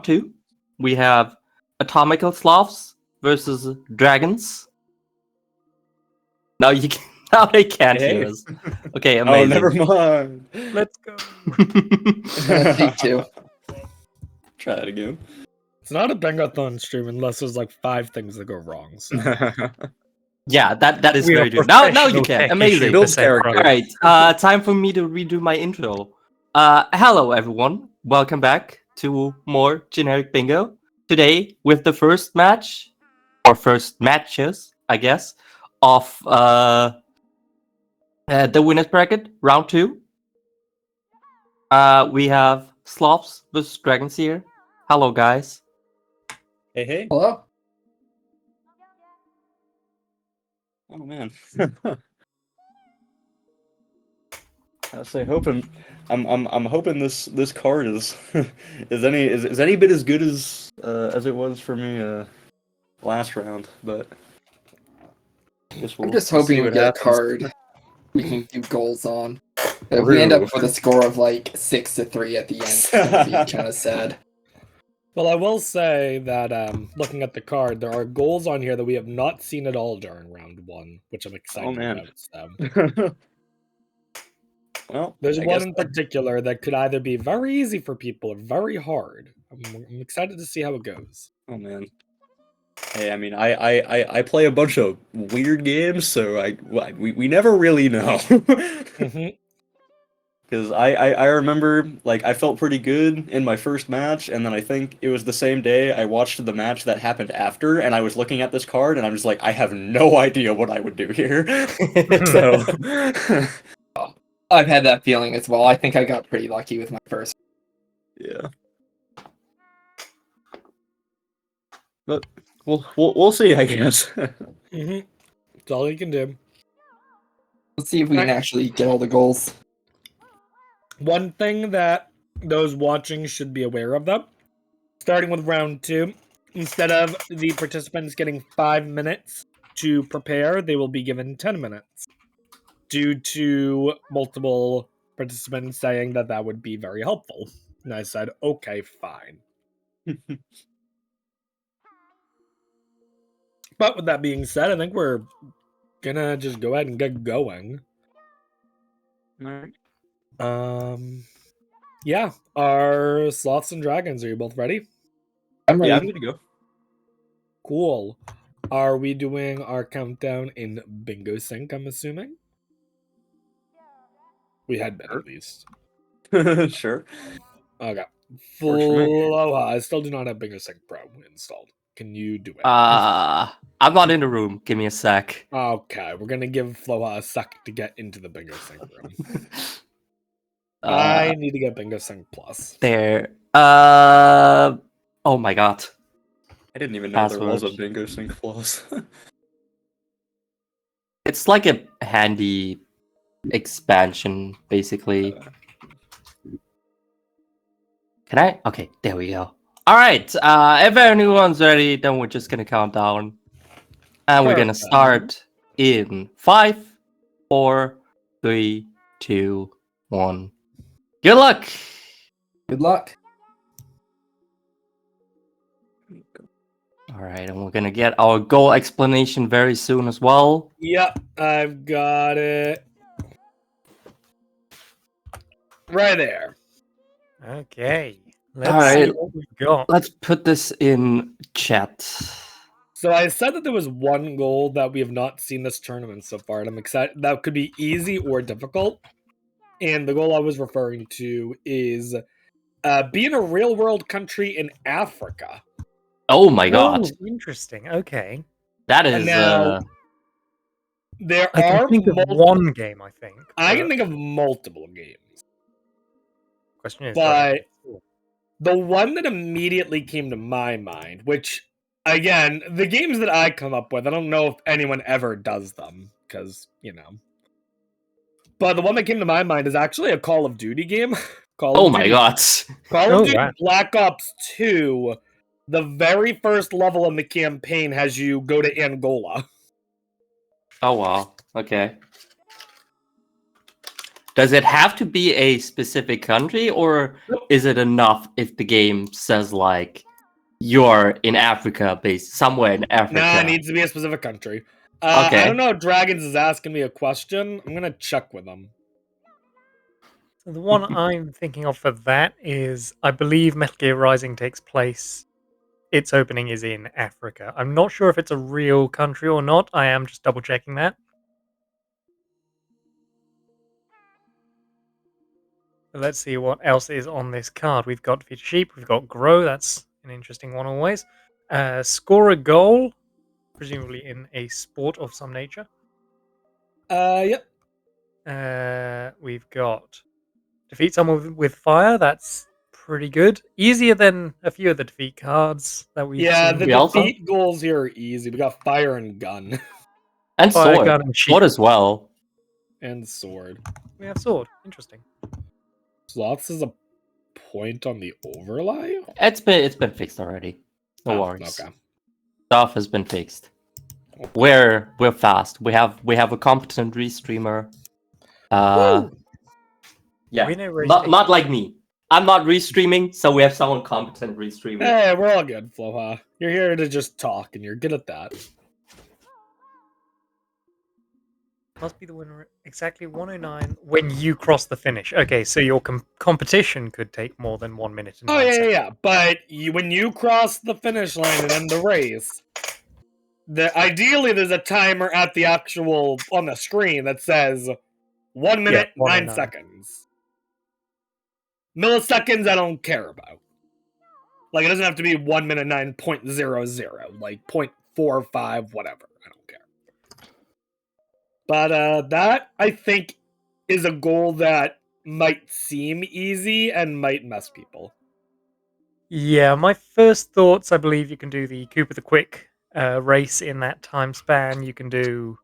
2. We have atomical sloths versus dragonz. Now you can, now they can't hear us. Okay, amazing. Oh, never mind. Let's go. Take 2. Try it again. It's not a Bengathon stream unless there's like 5 things that go wrong. So. Yeah, that is We are very true. Now you professional can. tech Amazing. issue. Build character. All right, time for me to redo my intro. Hello everyone. Welcome back to more generic bingo. Today with the first match, or first matches, I guess, of the winners bracket, round 2. We have Sloths versus Dragonz here. Hello guys. Hey. Hello? Oh man. I say hoping I'm hoping this card is is any bit as good as it was for me last round, but I'm just hoping we get a card we can do goals on. If True. we end up with a score of like 6-3 at the end, it's gonna be kind of sad. Well, I will say that looking at the card, there are goals on here that we have not seen at all during round 1, which I'm excited man. about. So. Well, There's I one guess in particular that could either be very easy for people or very hard. I'm excited to see how it goes. Oh man. Hey, I mean, I play a bunch of weird games, so we never really know. Because I remember, like, I felt pretty good in my first match, and then I think it was the same day I watched the match that happened after, and I was looking at this card, and I'm just like, I have no idea what I would do here. So, I've had that feeling as well. I think I got pretty lucky with my first. yeah. But we'll see, I guess. That's all you can do. Let's see if we can actually get all the goals. One thing that those watching should be aware of, though, starting with round 2, instead of the participants getting 5 minutes to prepare, they will be given 10 minutes. Due to multiple participants saying that would be very helpful. And I said, okay, fine. But with that being said, I think we're gonna just go ahead and get going. Alright. Yeah, our Sloths and Dragonz, are you both ready? I'm ready. Yeah, I'm good to go. Cool. Are we doing our countdown in Bingo Sync, I'm assuming? We had been, at least. Sure. Okay. Works for me. Floha, I still do not have Bingo Sync Pro installed. Can you do it? I'm not in the room. Give me a sec. Okay, we're gonna give Floha a sec to get into the Bingo Sync room. I need to get Bingo Sync Plus. There. Oh my god. I didn't even know there was a Password. Bingo Sync Plus. It's like a handy expansion, basically. Can I? Okay, there we go. All right. If anyone's ready, then we're just gonna count down, and we're gonna start in 5, 4, 3, 2, 1. Good luck. Good luck. All right, and we're gonna get our goal explanation very soon as well. Yep, I've got it. Right there. Okay. Let's All right. see what we've got. Let's put this in chat. So I said that there was one goal that we have not seen this tournament so far, and I'm excited. That could be easy or difficult. And the goal I was referring to is be in a real-world country in Africa. Oh my god. Oh, interesting. Okay. That And is now, there I are can think of one game, I think. I but can think of multiple games. Question is, But the one that immediately came to my mind, which, again, the games that I come up with, I don't know if anyone ever does them, because, you know. But the one that came to my mind is actually a Call of Duty game. oh my god. Call Oh, of Duty wow. Black Ops 2, the very first level in the campaign has you go to Angola. Oh wow. Okay. Does it have to be a specific country, or is it enough if the game says like you're in Africa, based somewhere in Africa? Nah, it needs to be a specific country. I Okay. don't know if dragonz is asking me a question. I'm gonna check with them. So the one I'm thinking of for that is, I believe Metal Gear Rising takes place. Its opening is in Africa. I'm not sure if it's a real country or not. I am just double checking that. But let's see what else is on this card. We've got Defeat a Sheep. We've got Grow. That's an interesting one always. Score a goal, presumably in a sport of some nature. Yep. We've got Defeat someone with fire. That's pretty good. Easier than a few of the defeat cards that we've Yeah, seen. the We also- defeat goals here are easy. We got fire and gun And Fire, sword. gun, and Sword sheep. as well. and sword. We have sword. Interesting. Sloths is a point on the overlay. It's been fixed already. No Oh, worries. Okay. Stuff has been fixed. We're fast. We have a competent restreamer. Yeah. Winner race Not like me. I'm not restreaming, so we have someone competent restreaming. Hey, we're all good, Floha. You're here to just talk, and you're good at that. Must be the winner. Exactly 109 when you cross the finish. Okay, so your competition could take more than 1 minute and Oh 9 yeah, seconds. yeah. But when you cross the finish line and end the race, ideally there's a timer at the actual on the screen that says 1 minute 9 109. seconds. Milliseconds, I don't care about. Like, it doesn't have to be 1 minute 9.00, like 0.45, whatever. I don't care. But that, I think, is a goal that might seem easy and might mess people. Yeah, my first thoughts, I believe you can do the Cooper the Quick race in that time span. You can do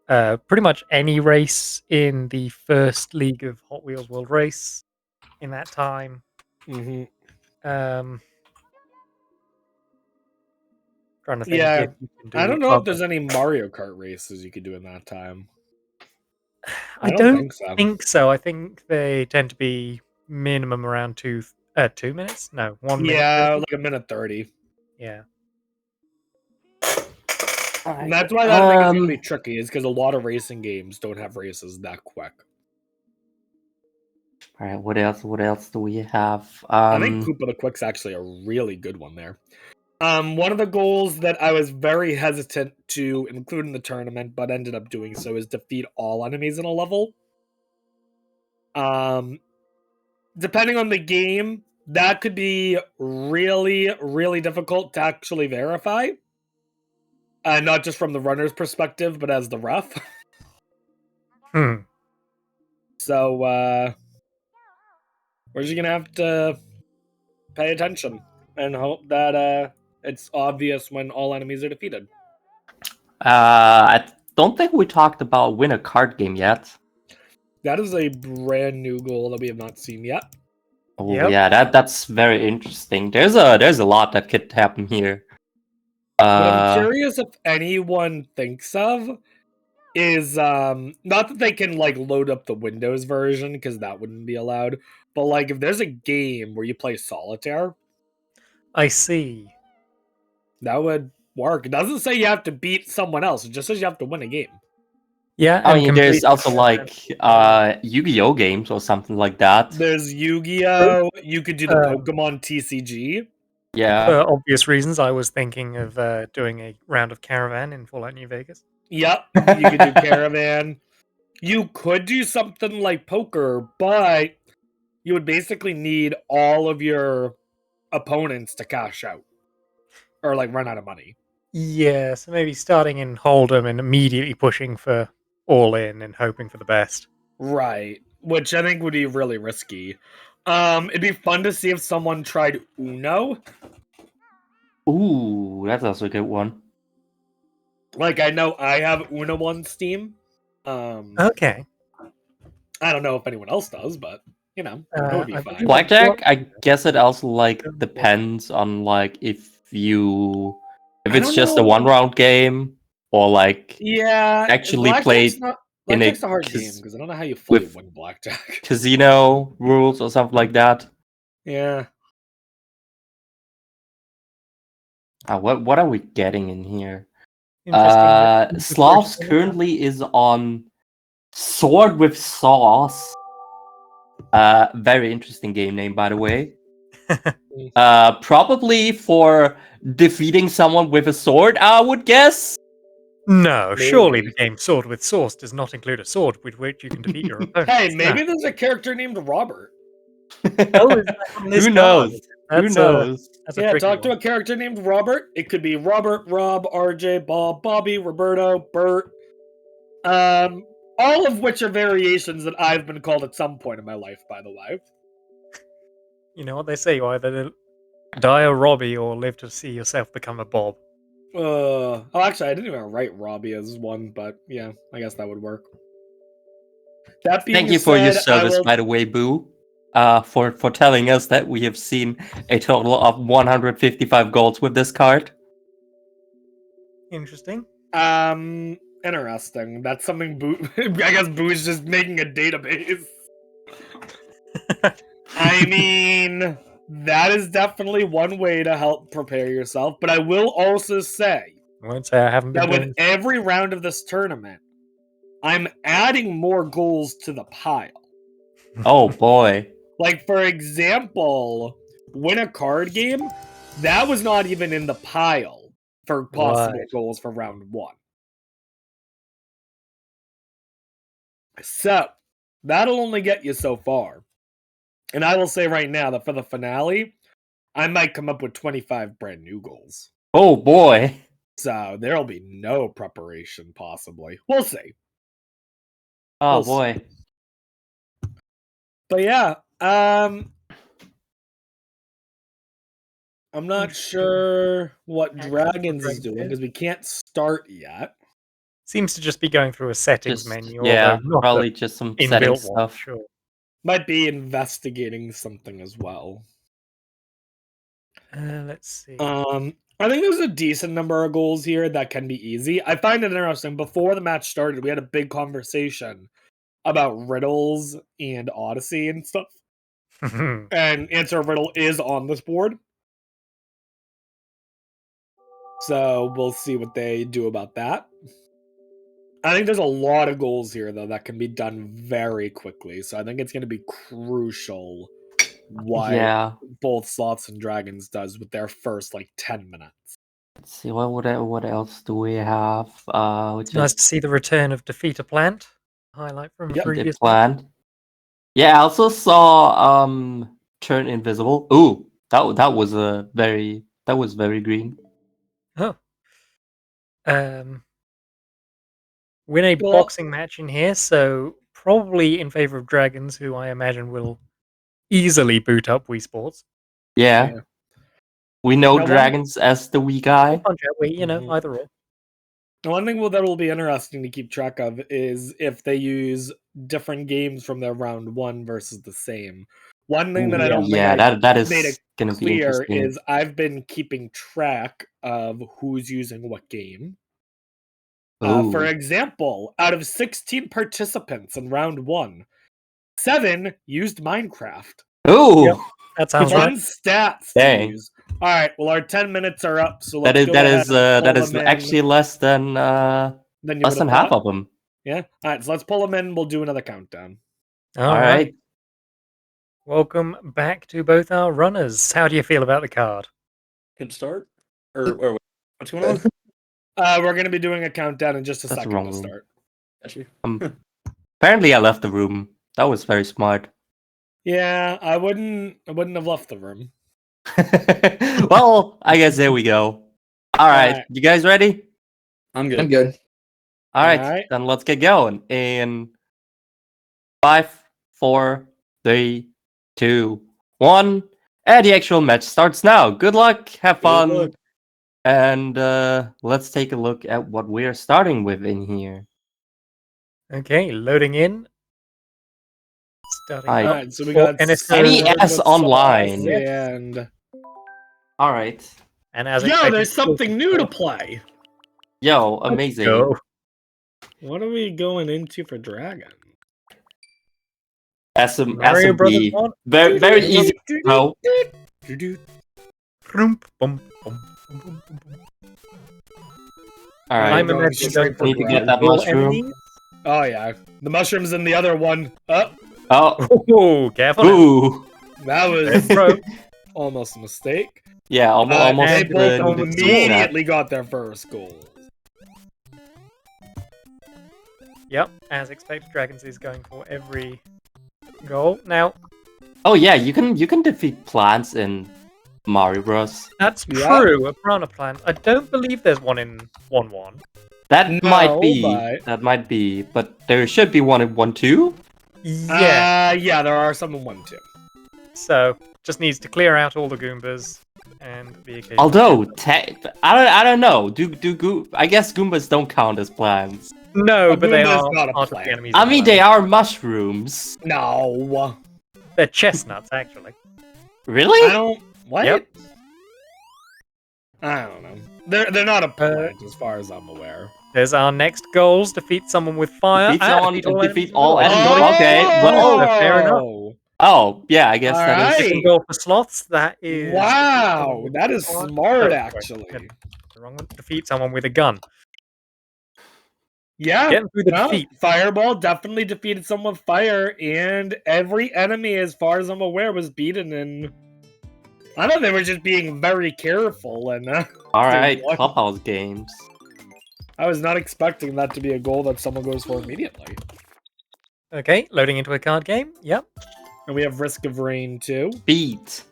pretty much any race in the first league of Hot Wheels World Race in that time. Mm-hmm. Trying to think Yeah, if you can do I don't know if other- there's any Mario Kart races you could do in that time. I don't don't think so. think so. I think they tend to be minimum around 2 minutes. No, 1 minute. Yeah, 30. like a minute 30. Yeah. And that's why that thing is going to be tricky, is because a lot of racing games don't have races that quick. All right. What else? What else do we have? I think Koopa the Quick's actually a really good one there. One of the goals that I was very hesitant to include in the tournament, but ended up doing so, is defeat all enemies in a level. Depending on the game, that could be really, really difficult to actually verify. Not just from the runner's perspective, but as the ref. So, we're just gonna have to pay attention and hope that it's obvious when all enemies are defeated. I don't think we talked about win a card game yet. That is a brand new goal that we have not seen yet. Oh Yep. yeah, that's very interesting. There's a lot that could happen here. What I'm curious if anyone thinks of is not that they can like load up the Windows version, because that wouldn't be allowed, but like if there's a game where you play solitaire, I see. that would work. It doesn't say you have to beat someone else, it just says you have to win a game. Yeah, I and mean, there's complete- also like Yu-Gi-Oh games or something like that. There's Yu-Gi-Oh! You could do the Um, Pokemon TCG. Yeah. For obvious reasons, I was thinking of doing a round of Caravan in Fallout New Vegas. Yep, you could do Caravan. You could do something like poker, but you would basically need all of your opponents to cash out. Or like run out of money. Yeah, so maybe starting in Hold'em and immediately pushing for all in and hoping for the best. Right. Which I think would be really risky. It'd be fun to see if someone tried Uno. Ooh, that's also a good one. Like, I know I have Uno on Steam. Okay. I don't know if anyone else does, but you know, Uno would be I fine. believe- Blackjack, I guess it also like depends on like if it's don't just a know. 1 round game or like Yeah, actually Blackjack's played- not in Blackjack's a a hard game because I don't know how you fully with- win blackjack. casino rules or something like that. Yeah. What are we getting in here? Interesting. Sloths currently is on Sword with Sauce. Very interesting game name, by the way. Probably for defeating someone with a sword, I would guess. No, surely Maybe. the game Sword with Sauce does not include a sword with which you can defeat your opponent. Hey, maybe there's a character named Robert. Oh, is that on this Who card? knows? That's Who knows? That's a Yeah, tricky talk to one. a character named Robert. It could be Robert, Rob, RJ, Bob, Bobby, Roberto, Bert. All of which are variations that I've been called at some point in my life, by the way. You know what they say, you either die a Robbie or live to see yourself become a Bob. Oh, actually, I didn't even write Robbie as one, but yeah, I guess that would work. That being Thank you for your said, service, I will... by the way, Boo. For telling us that we have seen a total of 155 golds with this card. Interesting. Interesting. That's something Boo... I guess Boo's just making a database. I mean, that is definitely one way to help prepare yourself, but I will also say I won't say I haven't been that with doing every round of this tournament, I'm adding more goals to the pile. Oh boy. Like, for example, win a card game, that was not even in the pile for possible Right. goals for round one. So, that'll only get you so far. And I will say right now that for the finale, I might come up with 25 brand new goals. Oh boy. So, there'll be no preparation, possibly. We'll see. Oh We'll see. boy. But yeah, I'm not sure what Actual Dragonz is Dragonz doing is. because we can't start yet. Seems to just be going through a settings Just, menu, yeah, although not probably just some the setting inbuilt one, stuff. sure. Might be investigating something as well. Let's see. I think there's a decent number of goals here that can be easy. I find it interesting. Before the match started, we had a big conversation about riddles and Odyssey and stuff. And Answer a Riddle is on this board. So we'll see what they do about that. I think there's a lot of goals here, though, that can be done very quickly. So I think it's going to be crucial what Yeah. both Sloths and Dragonz does with their first, 10 minutes. Let's see, what else do we have? It's nice to see the return of Defeat a Plant. Highlight from Yep. previous plan. Yeah, I also saw Turn Invisible. Ooh, that was very green. Oh. Win a Well- boxing match in here, so probably in favor of Dragonz, who I imagine will easily boot up Wii Sports. Yeah. Yeah. We know Now, one- Dragons as the Wii guy. Punch out Wii, Mhm. either or. One thing that will be interesting to keep track of is if they use different games from their round one versus the same. One thing that I don't Yeah, think I that is made it gonna be clear interesting. is I've been keeping track of who's using what game. For Ooh. example, out of 16 participants in round one, 7 used Minecraft. Ooh, Yep. That sounds Fun right. stats to Dang. use. All right, well, our 10 minutes are up, so that let's is go that ahead is and that pull is them in. actually less than Than you less than would've half thought. of them. Yeah. All right, so let's pull them in. We'll do another countdown. All right. Welcome back to both our runners. How do you feel about the card? Can start? Or what's going on? We're going to be doing a countdown in just a That's second wrong to room. start. Actually, Apparently, I left the room. That was very smart. Yeah, I wouldn't have left the room. Well, I guess there we go. All right, Alright. you guys ready? I'm good. I'm good. All right, Alright. then let's get going. In 5, 4, 3, 2, 1, and the actual match starts now. Good luck, have fun, luck. and let's take a look at what we are starting with in here. Okay, loading in. Starting Alright. up. Alright, so we for got NES NES Sword Online. with Sauce and All right, And as yo, expected, there's something new to play. yo, amazing. Go. What are we going into for dragon? Mario Brothers SMB. 1. Very easy to know. Brum, bum, bum, bum, bum, bum. All right. I'm going imagining straight going for Need to get that dragon. mushroom. enemies. Oh yeah, the mushrooms in the other one. Oh, Oh, Oh, careful now. ooh. that There's was Bro. almost a mistake. Yeah, almost. They and both the- didn't do that. immediately got their first goal. Yep, as expected, dragonz is going for every goal. Now, Oh yeah, you can defeat plants in Mario Bros. that's Yeah. true, a piranha plant. I don't believe there's one in 1-1. That No, might be. but- That might be. But there should be one in 1-2. Yeah, Yeah, there are some in 1-2. so just needs to clear out all the Goombas and the occasional. Although, I don't know. I guess Goombas don't count as plants. No, A but they Goomba is are not a part of plant. the enemies. I of mean, the they level. are mushrooms. No, They're chestnuts, actually. Really? I don't. What? Yep. I don't know. They're not a plant as far as I'm aware. There's our next goals: defeat someone with fire. Defeat someone, defeat all enemies. enemies. Okay, well- fair enough. Oh, yeah. I guess that is. Alright. Second goal for sloths. That is Wow, that is Fire. smart, Oh, sorry, actually. good. The wrong one. Defeat someone with a gun. Yeah, Getting through the no, defeat. Fireball definitely defeated someone with fire, and every enemy, as far as I'm aware, was beaten in. I thought they were just being very careful, and All right, what? Clubhouse games. I was not expecting that to be a goal that someone goes for immediately. Okay, loading into a card game. Yep. And we have Risk of Rain too. Beat.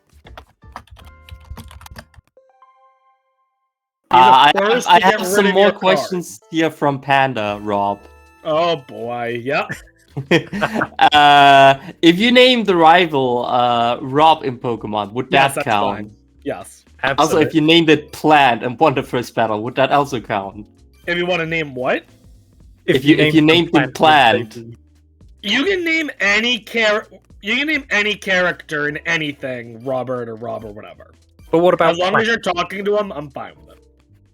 Be the first I to get have rid some of more your card. questions here from Panda, Rob. Oh boy, yep. If you name the rival Rob in Pokemon, would Yes, that that's count? fine. Yes. Absolutely. Also, if you named it Plant and won the first battle, would that also count? If you want to name what? If you named them Plant. You can name any You can name any character in anything, Robert or Rob or whatever. But what about As long Plant? as you're talking to him, I'm fine with it.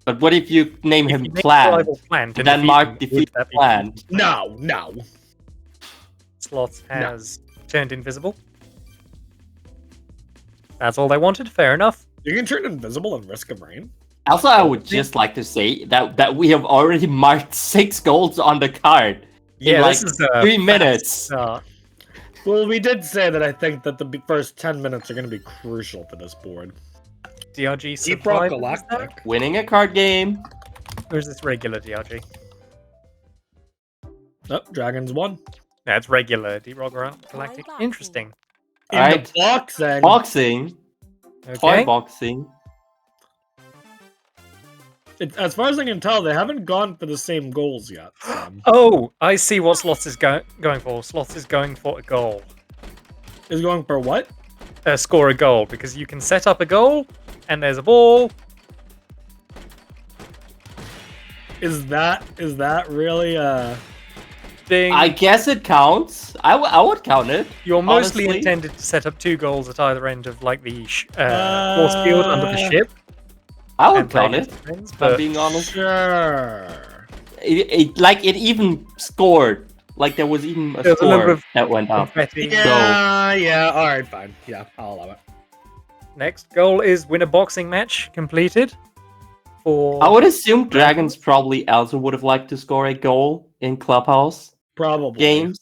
But what if you name If him you name the Plant? rival Plant and Then defeat Mark him, defeat would that be Plant. No. Sloths has turned invisible. That's all they wanted. Fair enough. You can turn invisible in Risk of Rain. Also, I would just like to say that we have already marked 6 goals on the card. Yeah, like this is a 3 fast minutes. start. Well, we did say that I think that the first 10 minutes are going to be crucial for this board. DRG Deep Rock survivors, is that? Galactic. Winning a card game. Or is this regular DRG? Oh, Dragon's won. No, it's regular Deep Rock Galactic. Interesting. In Alright. the boxing. Boxing. Toy Okay. boxing. As far as I can tell, they haven't gone for the same goals yet. So. Oh, I see what Sloths is going for. Sloths is going for a goal. Is going for what? Score a goal, because you can set up a goal, and there's a ball. Is that really Ding. I guess it counts. I would count it. You're mostly honestly. intended to set up 2 goals at either end of like the force field under the ship. I would and play count against it. friends, If I'm but being honest. Sure. It even scored. Like there was even a There's a number score of that went up. confetti. Yeah, alright, fine. Yeah, I'll allow it. Next goal is win a boxing match completed. For I would assume Dragons probably also would have liked to score a goal in Clubhouse Probably. games.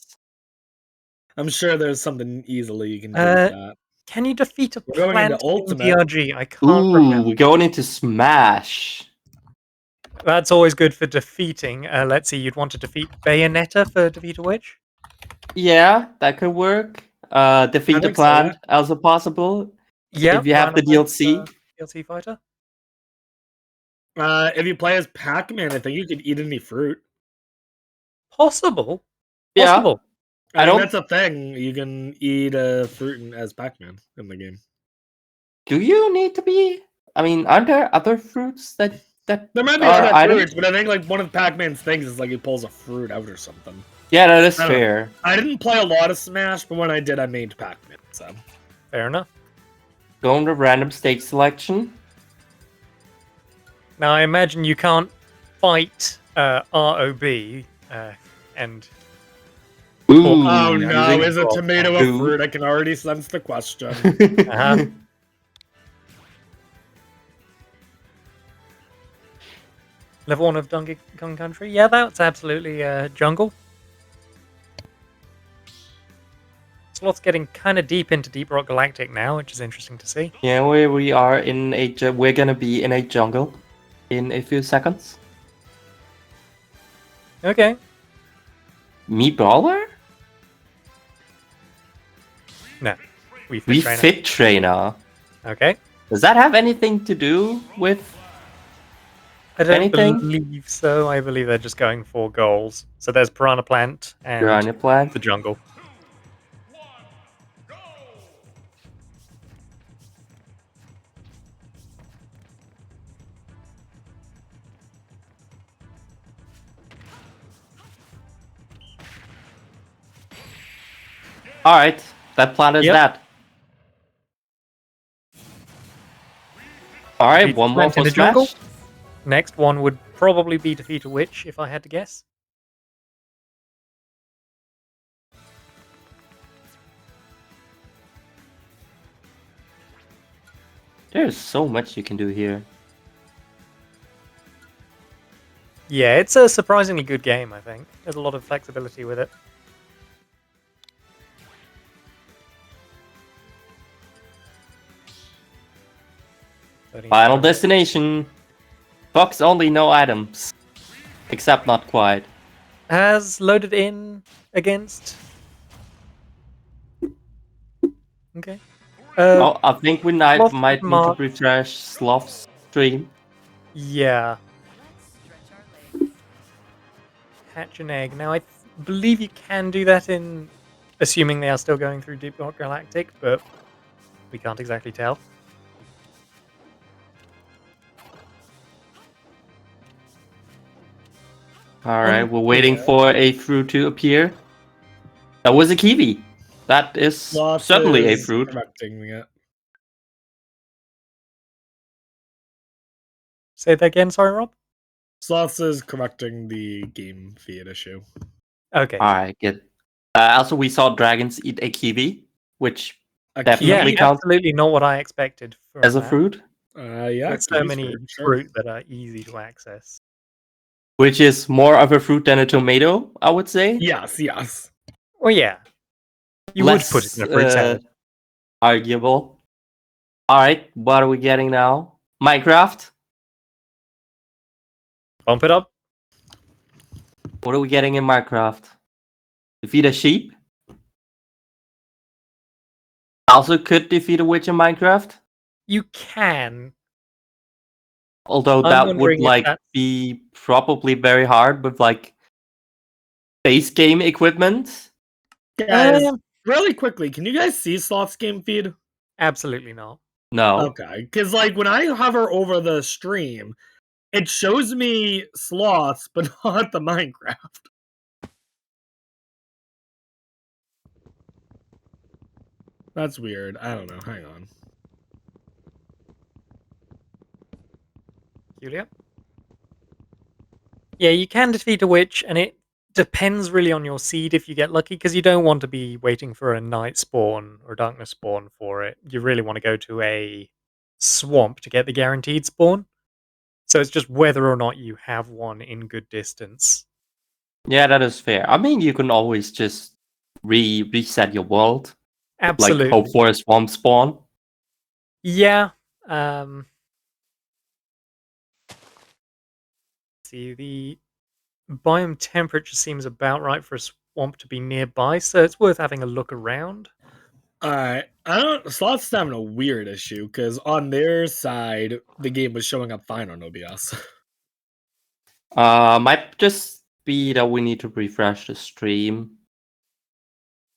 I'm sure there's something easily you can do Uh, with that. can you defeat a We're going plant into in Ultimate. DRG? I can't Ooh, remember. we're going into Smash. That's always good for defeating. Let's see, you'd want to defeat Bayonetta for Defeat a Witch? Yeah, that could work. Defeat the think so, plant also possible. Yeah. If you have the DLC. DLC fighter? If you play as Pac-Man, I think you could eat any fruit. Possible. Yeah. Possible. I I don't- think that's a thing. You can eat a fruit as Pac-Man in the game. Do you need to be? I mean, aren't there other fruits that There might be Are other items? fruits, but I think like one of Pac-Man's things is like he pulls a fruit out or something. Yeah, that is I don't know. fair. I didn't play a lot of Smash, but when I did, I made Pac-Man. So Fair enough. Going to random stake selection. Now, I imagine you can't fight ROB. and Ooh, Oh no, using is a tomato a Two. fruit? I can already sense the question. Uh-huh. Level 1 of Donkey Kong Country. Yeah, that's absolutely jungle. Sloth's getting kind of deep into Deep Rock Galactic now, which is interesting to see. Yeah, we are in we're gonna be in a jungle in a few seconds. Okay. Me brawler? No. We We trainer. fit trainer. Okay. Does that have anything to do with I don't anything? believe so. I believe they're just going for goals. So there's Piranha Plant and Piranha Plant? the jungle. Alright, that plan is Yep. that. Alright, Defeat one more Plant in for the jungle. Smash. Next one would probably be Defeat a Witch, if I had to guess. There's so much you can do here. Yeah, it's a surprisingly good game, I think. There's a lot of flexibility with it. Final destination. Box only, no items. Except not quite. Has loaded in against. Okay. Oh, I think we might Sloths need to marked. refresh Sloth's stream. Yeah. Hatch an egg. Now, I believe you can do that in. Assuming they are still going through Deep Rock Galactic, but we can't exactly tell. Alright, we're waiting for a fruit to appear. That was a kiwi. That is Sloth certainly a is fruit. correcting it. Say that again, sorry, Rob? Sloths is correcting the game feed issue. Okay. Alright, good. Also, we saw dragons eat a kiwi, which A Definitely kiwi? count- absolutely not what I expected from as a that. fruit, Yeah, There's so kiwi's many fruit, sure. fruit that are easy to access. which is more of a fruit than a tomato, I would say. Yes, yes. Well, yeah. You Less, would put it in a fruit salad. arguable. Alright, what are we getting now? Minecraft? Bump it up. What are we getting in Minecraft? Defeat a sheep? Also could defeat a witch in Minecraft. You can. Although I'm that would wondering if that's- be probably very hard with base game equipment. Guys, Um, really quickly, can you guys see Sloth's game feed? Absolutely not. No. Okay, because when I hover over the stream, it shows me Sloths, but not the Minecraft. That's weird. I don't know. Hang on. Julia? Yeah, you can defeat a witch, and it depends really on your seed if you get lucky, because you don't want to be waiting for a night spawn or darkness spawn for it. You really want to go to a swamp to get the guaranteed spawn. So it's just whether or not you have one in good distance. Yeah, that is fair. I mean, you can always just reset your world. Absolutely. Like, hope for a swamp spawn. Yeah. See, the biome temperature seems about right for a swamp to be nearby, so it's worth having a look around. Alright. Sloth's having a weird issue, because on their side, the game was showing up fine on OBS. Might just be that we need to refresh the stream.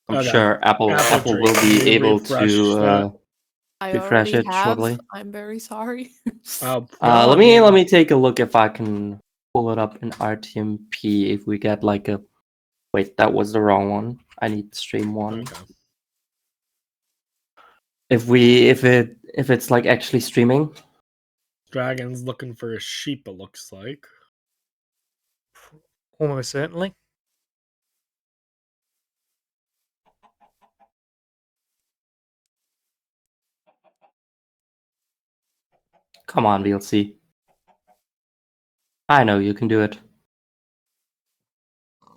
I'm Okay. sure Apple Apple will Tree, be able refresh to that. I refresh already it have. shortly. I'm very sorry. Let me take a look if I can pull it up in RTMP. If we get like a wait, that was the wrong one. I need stream one. Okay. If it's like actually streaming. Dragon's looking for a sheep, it looks like. Almost certainly. Come on, VLC. I know you can do it.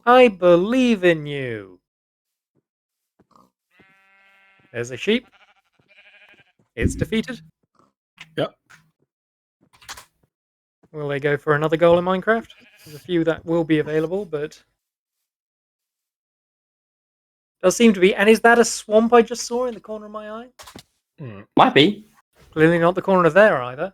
I believe in you. There's a sheep. It's defeated. Yep. Will they go for another goal in Minecraft? There's a few that will be available, but does seem to be. And is that a swamp I just saw in the corner of my eye? Might be. Clearly not the corner there either.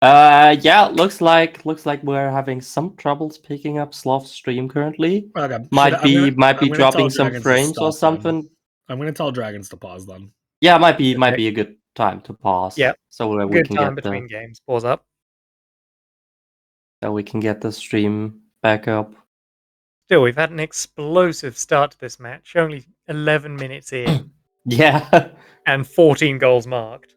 Yeah, looks like we're having some troubles picking up Sloth's stream currently. Okay. Might be I'm gonna dropping tell some dragonz to frames or stop then. something. I'm gonna tell dragonz to pause then. Yeah, might be a good time to pause. Yeah, so we Good can time get between games. Pause up. the stream back up. Still, we've had an explosive start to this match. Only 11 minutes in Yeah. and 14 goals marked.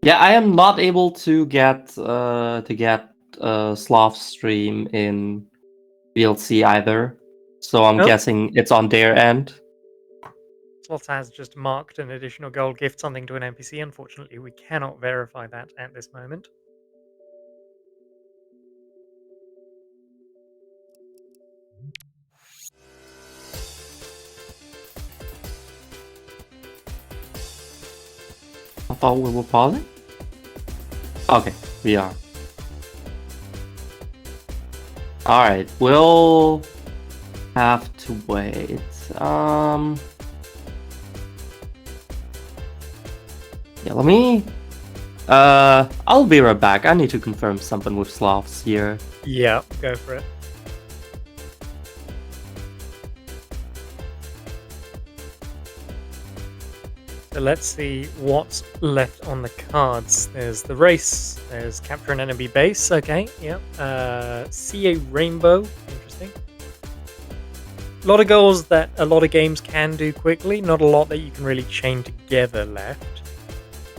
Yeah, I am not able to get Sloth's stream in VLC either. So I'm Nope. guessing it's on their end. Sloths has just marked an additional goal gift something to an NPC. Unfortunately, we cannot verify that at this moment. I thought we were pausing. Okay, we are. Alright, we'll have to wait. Yeah, let me... I'll be right back. I need to confirm something with Sloths here. Yeah, go for it. So let's see what's left on the cards. There's the race. There's capture an enemy base. Okay, yeah. See a rainbow. Interesting. A lot of goals that a lot of games can do quickly. Not a lot that you can really chain together left.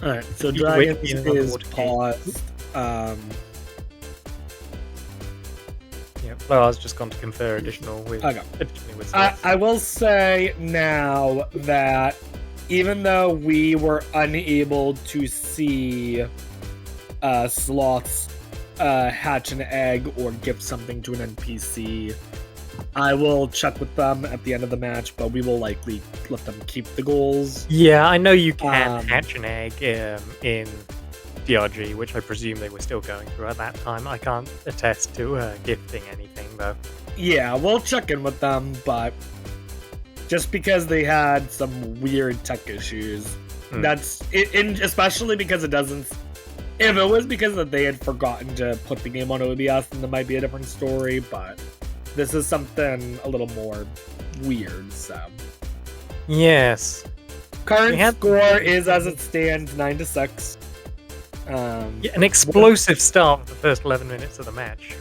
Alright, so You can wait dragonz for the is water paused. Yeah, Flower's just gone to confer additional with. Okay. Additionally with I will say now that even though we were unable to see Sloths hatch an egg or give something to an NPC, I will check with them at the end of the match, but we will likely let them keep the goals. Yeah, I know you can Um, hatch an egg in DRG, which I presume they were still going through at that time. I can't attest to gifting anything though. Yeah, we'll check in with them, but just because they had some weird tech issues, that's it, especially because it doesn't. If it was because that they had forgotten to put the game on OBS, then there might be a different story. But this is something a little more weird. So Yes. current We had- score is as it stands 9-6. Yeah, an explosive start for the first 11 minutes of the match.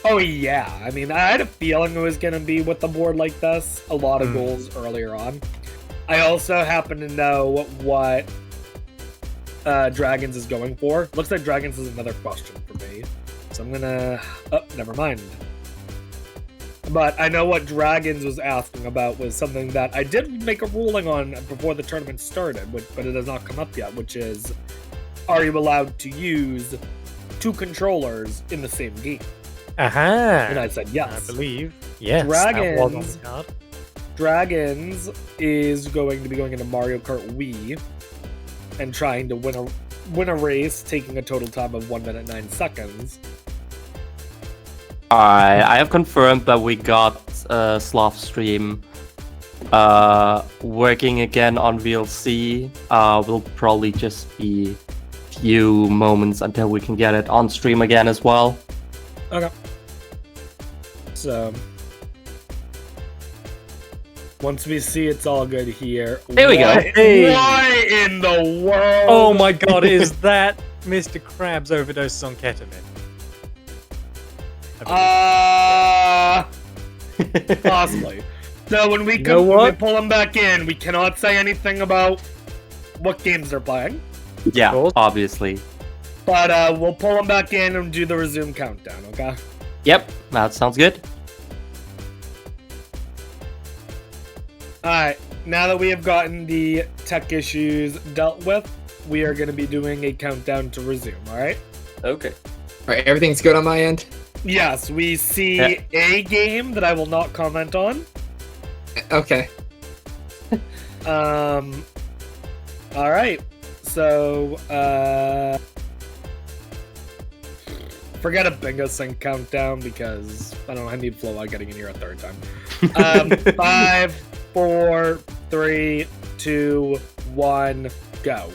Oh yeah, I mean, I had a feeling it was gonna be with the board like this. A lot of goals earlier on. I also happen to know what dragonz is going for. Looks like dragonz is another question for me, so I'm gonna. Oh, never mind. But I know what dragonz was asking about was something that I did make a ruling on before the tournament started, but it has not come up yet. Which is, are you allowed to use 2 controllers in the same game? Aha! And I said yes. I believe. Yes, that was on the Dragonz. card. Dragonz is going to be going into Mario Kart Wii and trying to win a race, taking a total time of 1 minute 9 seconds. Alright, I have confirmed that we got Sloth stream working again on VLC. Will probably just be few moments until we can get it on stream again as well. Okay. So once we see it's all good here. There we go. Hey. Why in the world? Oh my god, is that Mr. Krabs overdoses on ketamine? Possibly. So when we know when we what? pull them back in, we cannot say anything about what games they're playing. Yeah, Cool. obviously. But we'll pull them back in and do the resume countdown, okay? Yep, that sounds good. Alright, now that we have gotten the tech issues dealt with, we are going to be doing a countdown to resume, alright? Okay. All right, everything's good on my end. Yes, we see Yeah. a game that I will not comment on. Okay. Alright. So, forget a bingo sync countdown because I don't know, I need flow on getting in here a third time. 5, 4, 3, 2, 1, go.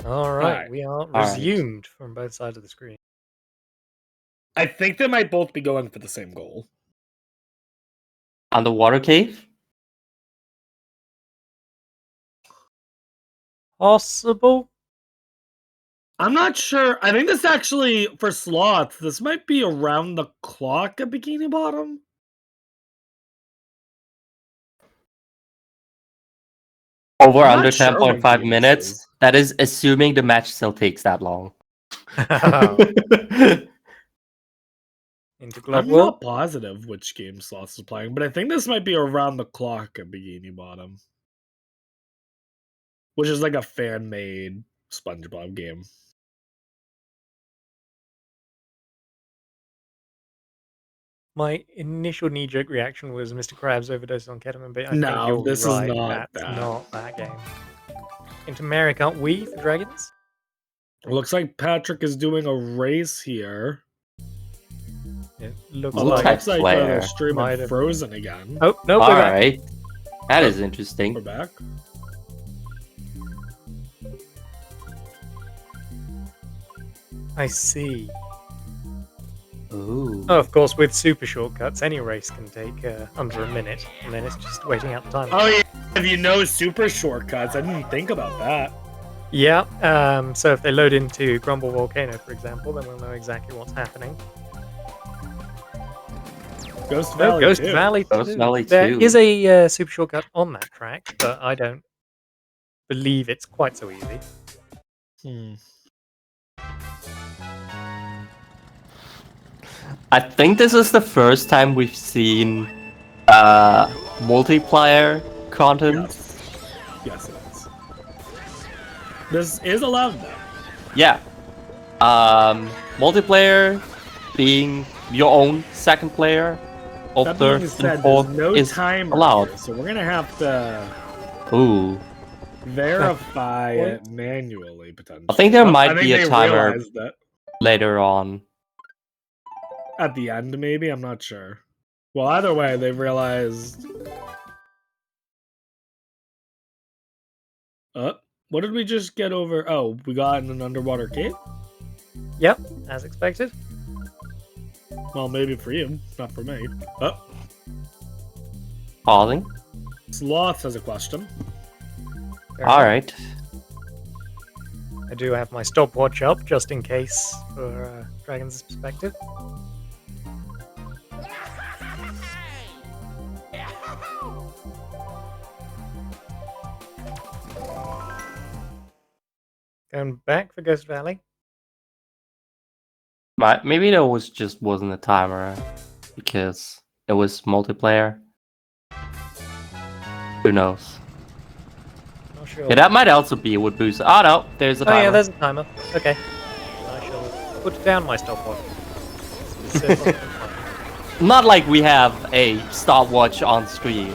All right, Alright. we are right. resumed from both sides of the screen. I think they might both be going for the same goal. Underwater cave? Possible? I'm not sure. I think this actually, for sloths, this might be around the clock at Bikini Bottom. Over I'm not under sure when 10.5 game minutes. is. That is assuming the match still takes that long. Into I'm Glove World. not positive which game sloths is playing, but I think this might be around the clock at Bikini Bottom. Which is like a fan-made SpongeBob game. My initial knee-jerk reaction was Mr. Krabs overdosed on ketamine, but I No, think you're this is right. not That's that. not that game. Into Mary, can't we for dragons? It looks like Patrick is doing a race here. It looks Although it like. looks like Multiplayer. they're streaming Might have- Frozen again. Oh no, we're back. Alright. That is We're interesting. back. I see. Ooh. Oh, of course, with super shortcuts, any race can take under a minute, and then it's just waiting out the time. Oh yeah, if you know super shortcuts, I didn't think about that. Yeah. So if they load into Grumble Volcano, for example, then we'll know exactly what's happening. Ghost Oh, Valley. Ghost too. Valley Ghost 2. Valley There 2. is a super shortcut on that track, but I don't believe it's quite so easy. I think this is the first time we've seen multiplayer content. Yes, it is. This is allowed though. Yeah. Multiplayer being your own second player of That third being and said, fourth there's no is timer allowed. here, so we're gonna have to Ooh. verify it manually potentially. I think there Oh, might I think be a they timer realized that later on. at the end, maybe. I'm not sure. Well, either way, they realized. What did we just get over? Oh, we got in an underwater cave? Yep, as expected. Well, maybe for you, not for me. Pausing. Sloth has a question. Fair enough. Alright. I do have my stopwatch up, just in case, for Dragon's perspective. Going back for Ghost Valley. Maybe there wasn't a timer because it was multiplayer. Who knows? Not sure. Yeah, that might also be what boosts. Oh no, there's a Oh timer. yeah, there's a timer. Okay. I shall put down my stopwatch. Specific. Not like we have a stopwatch on screen.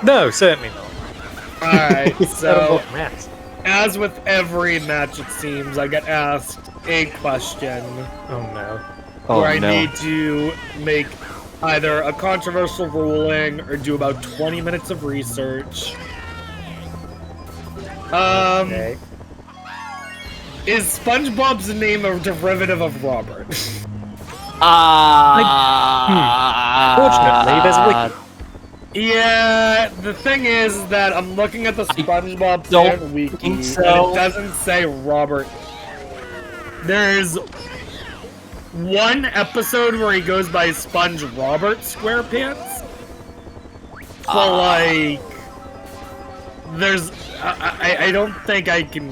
No, certainly not. Alright, so Matt. as with every match, it seems, I get asked a question Oh no. Oh where I no. need to make either a controversial ruling or do about 20 minutes of research. Okay. Is SpongeBob's name a derivative of Robert? Fortunately, there's a wiki. Yeah, the thing is that I'm looking at the SpongeBob don't fan wiki, think and so. it doesn't say Robert. There's one episode where he goes by Sponge Robert SquarePants, but like, there's I don't think I can.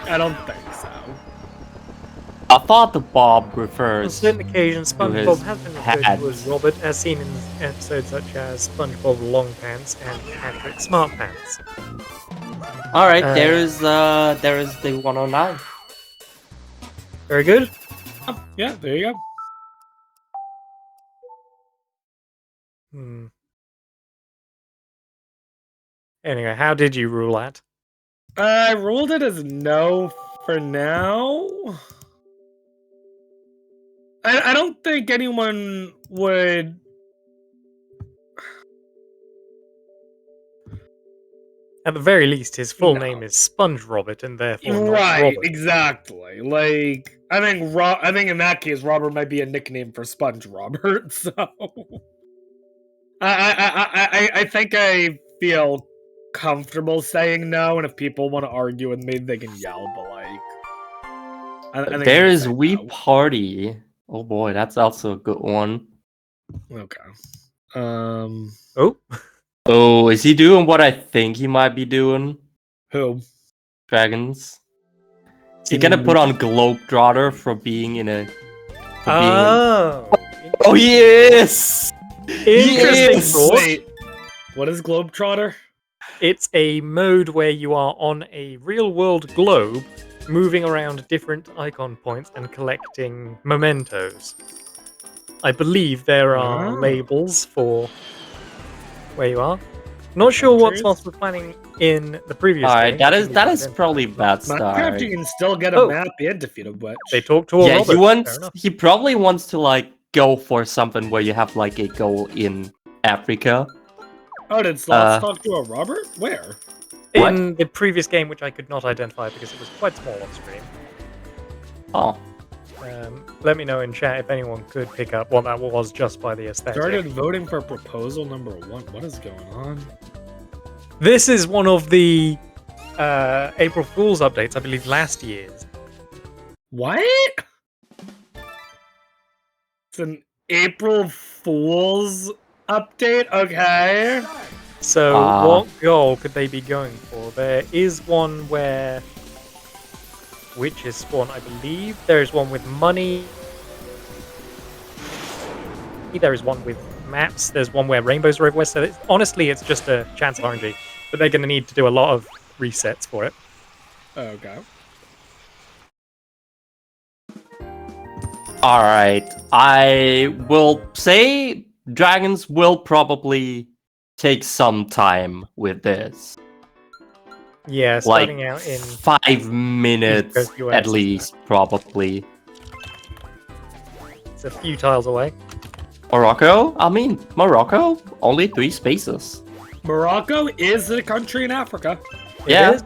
I don't think so. I thought the Bob On refers. certain occasions, his SpongeBob has been referred to as hats. Robert, as seen in episodes such as SpongeBob Longpants and Patrick Smartpants. All right, Uh, there is the 109. Very good. Oh, yeah, there you go. Hmm. Anyway, how did you rule that? I ruled it as no for now. I don't think anyone would. At the very least, his full No. name is Sponge Robert, and therefore not Right, Robert. exactly. Like I think in that case, Robert might be a nickname for Sponge Robert. So I think I feel comfortable saying no, and if people want to argue with me, they can yell. But like, I think There I'm is saying We no. Party. Oh boy, that's also a good one. Okay. Oh, Oh, is he doing what I think he might be doing? Who? Dragonz. Is he gonna put on Globetrotter for being in a? oh, Oh, he is. interesting Yes! thought. Wait, what is Globetrotter? It's a mode where you are on a real-world globe, moving around different icon points and collecting mementos. I believe there are Ah. labels for where you are. Not sure what Countries? Sloths were planning in the previous All right, game. that I is think that we is identified probably that. bad Minecraft, start. you can still get a Oh. map and defeat a witch. They talk to a Yeah, Robert. he wants. Fair enough. He probably wants to like go for something where you have like a goal in Africa. Oh, did Sloths Uh, talk to a Robert? Where? What? In the previous game, which I could not identify because it was quite small on screen. Oh, Let me know in chat if anyone could pick up what that was just by the aesthetic. Started voting for proposal number 1. What is going on? This is one of the April Fool's updates, I believe, last year's. What? It's an April Fool's update? Okay. So, Ah. what goal could they be going for? There is one where witches spawn, I believe. There is one with money. There is one with maps. There's one where rainbows are everywhere. So, honestly, it's just a chance of RNG. But they're going to need to do a lot of resets for it. Okay. all right. I will say Dragons will probably take some time with this. Yeah, Like starting out in 5 minutes East Coast US, at isn't it? least, probably. it's a few tiles away. Morocco? I mean, Morocco? Only 3 spaces. Morocco is a country in Africa. It Yeah. is.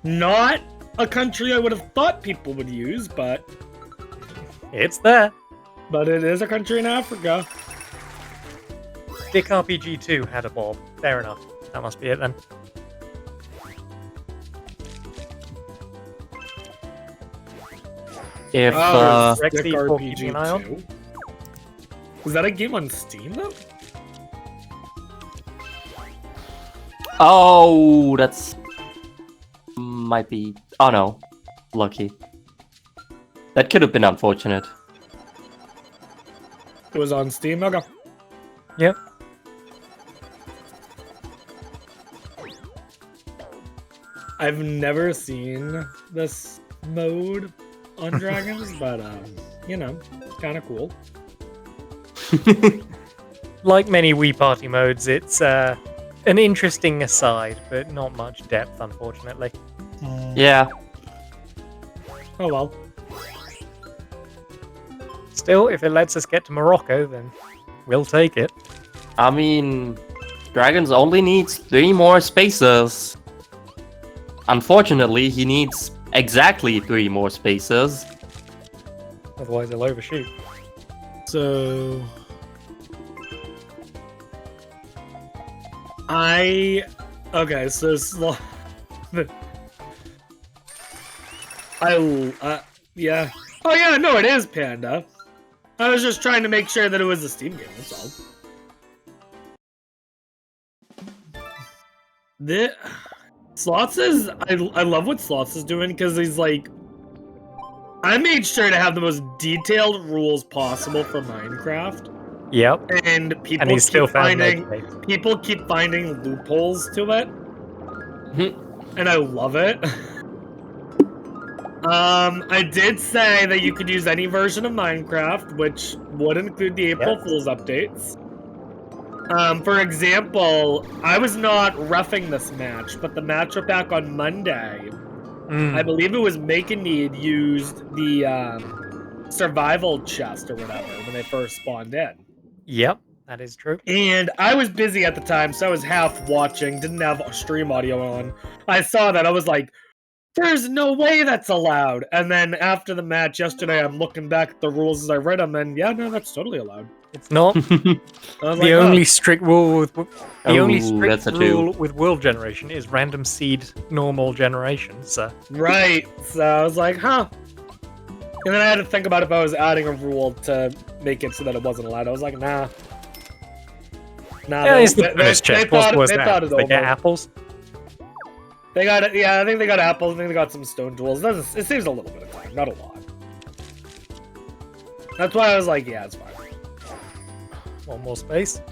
Not a country I would have thought people would use, but It's there. it is a country in Africa. Dick RPG 2 had a Bob. Fair enough. That must be it then. If Oh, Rex Dick D4 RPG keeping an eye on? 2. Is that a game on Steam though? oh, that's might be. Oh no, lucky. That could have been unfortunate. It was on Steam. Okay. Yep. I've never seen this mode on Dragons, but you know, kind of cool. Like many Wii Party modes, it's an interesting aside, but not much depth, unfortunately. Yeah. Oh well. Still, if it lets us get to Morocco, then we'll take it. I mean, Dragons only needs 3 more spaces. Unfortunately, he needs exactly 3 more spaces. Otherwise, he'll overshoot. So okay, so yeah. Oh yeah, no, it is Panda. I was just trying to make sure that it was a Steam game. That's all. Sloths is I love what Sloths is doing because he's like, I made sure to have the most detailed rules possible for Minecraft, Yep. and people And he's still keep found no finding place. people keep finding loopholes to it, and I love it. I did say that you could use any version of Minecraft, which would include the April Fool's updates. For example, I was not roughing this match, but the matchup back on Monday, I believe it was Make a Need used the survival chest or whatever when they first spawned in. Yep, that is true. And I was busy at the time, so I was half watching, didn't have stream audio on. I saw that, I was like, there's no way that's allowed. And then after the match yesterday, I'm looking back at the rules as I read them, and yeah, no, that's totally allowed. It's not. I was The like, only strict rule with only strict that's a two. rule with world generation is random seed normal generation. So right. So I was like, huh. And then I had to think about if I was adding a rule to make it so that it wasn't allowed. I was like, nah. Nah, yeah, they- it's the they- bonus they check. thought- What's they that? thought it They get over. apples. They got it. Yeah, I think they got apples. I think they got some stone tools. It saves a little bit of time, not a lot. That's why I was like, yeah, it's fine. One more space.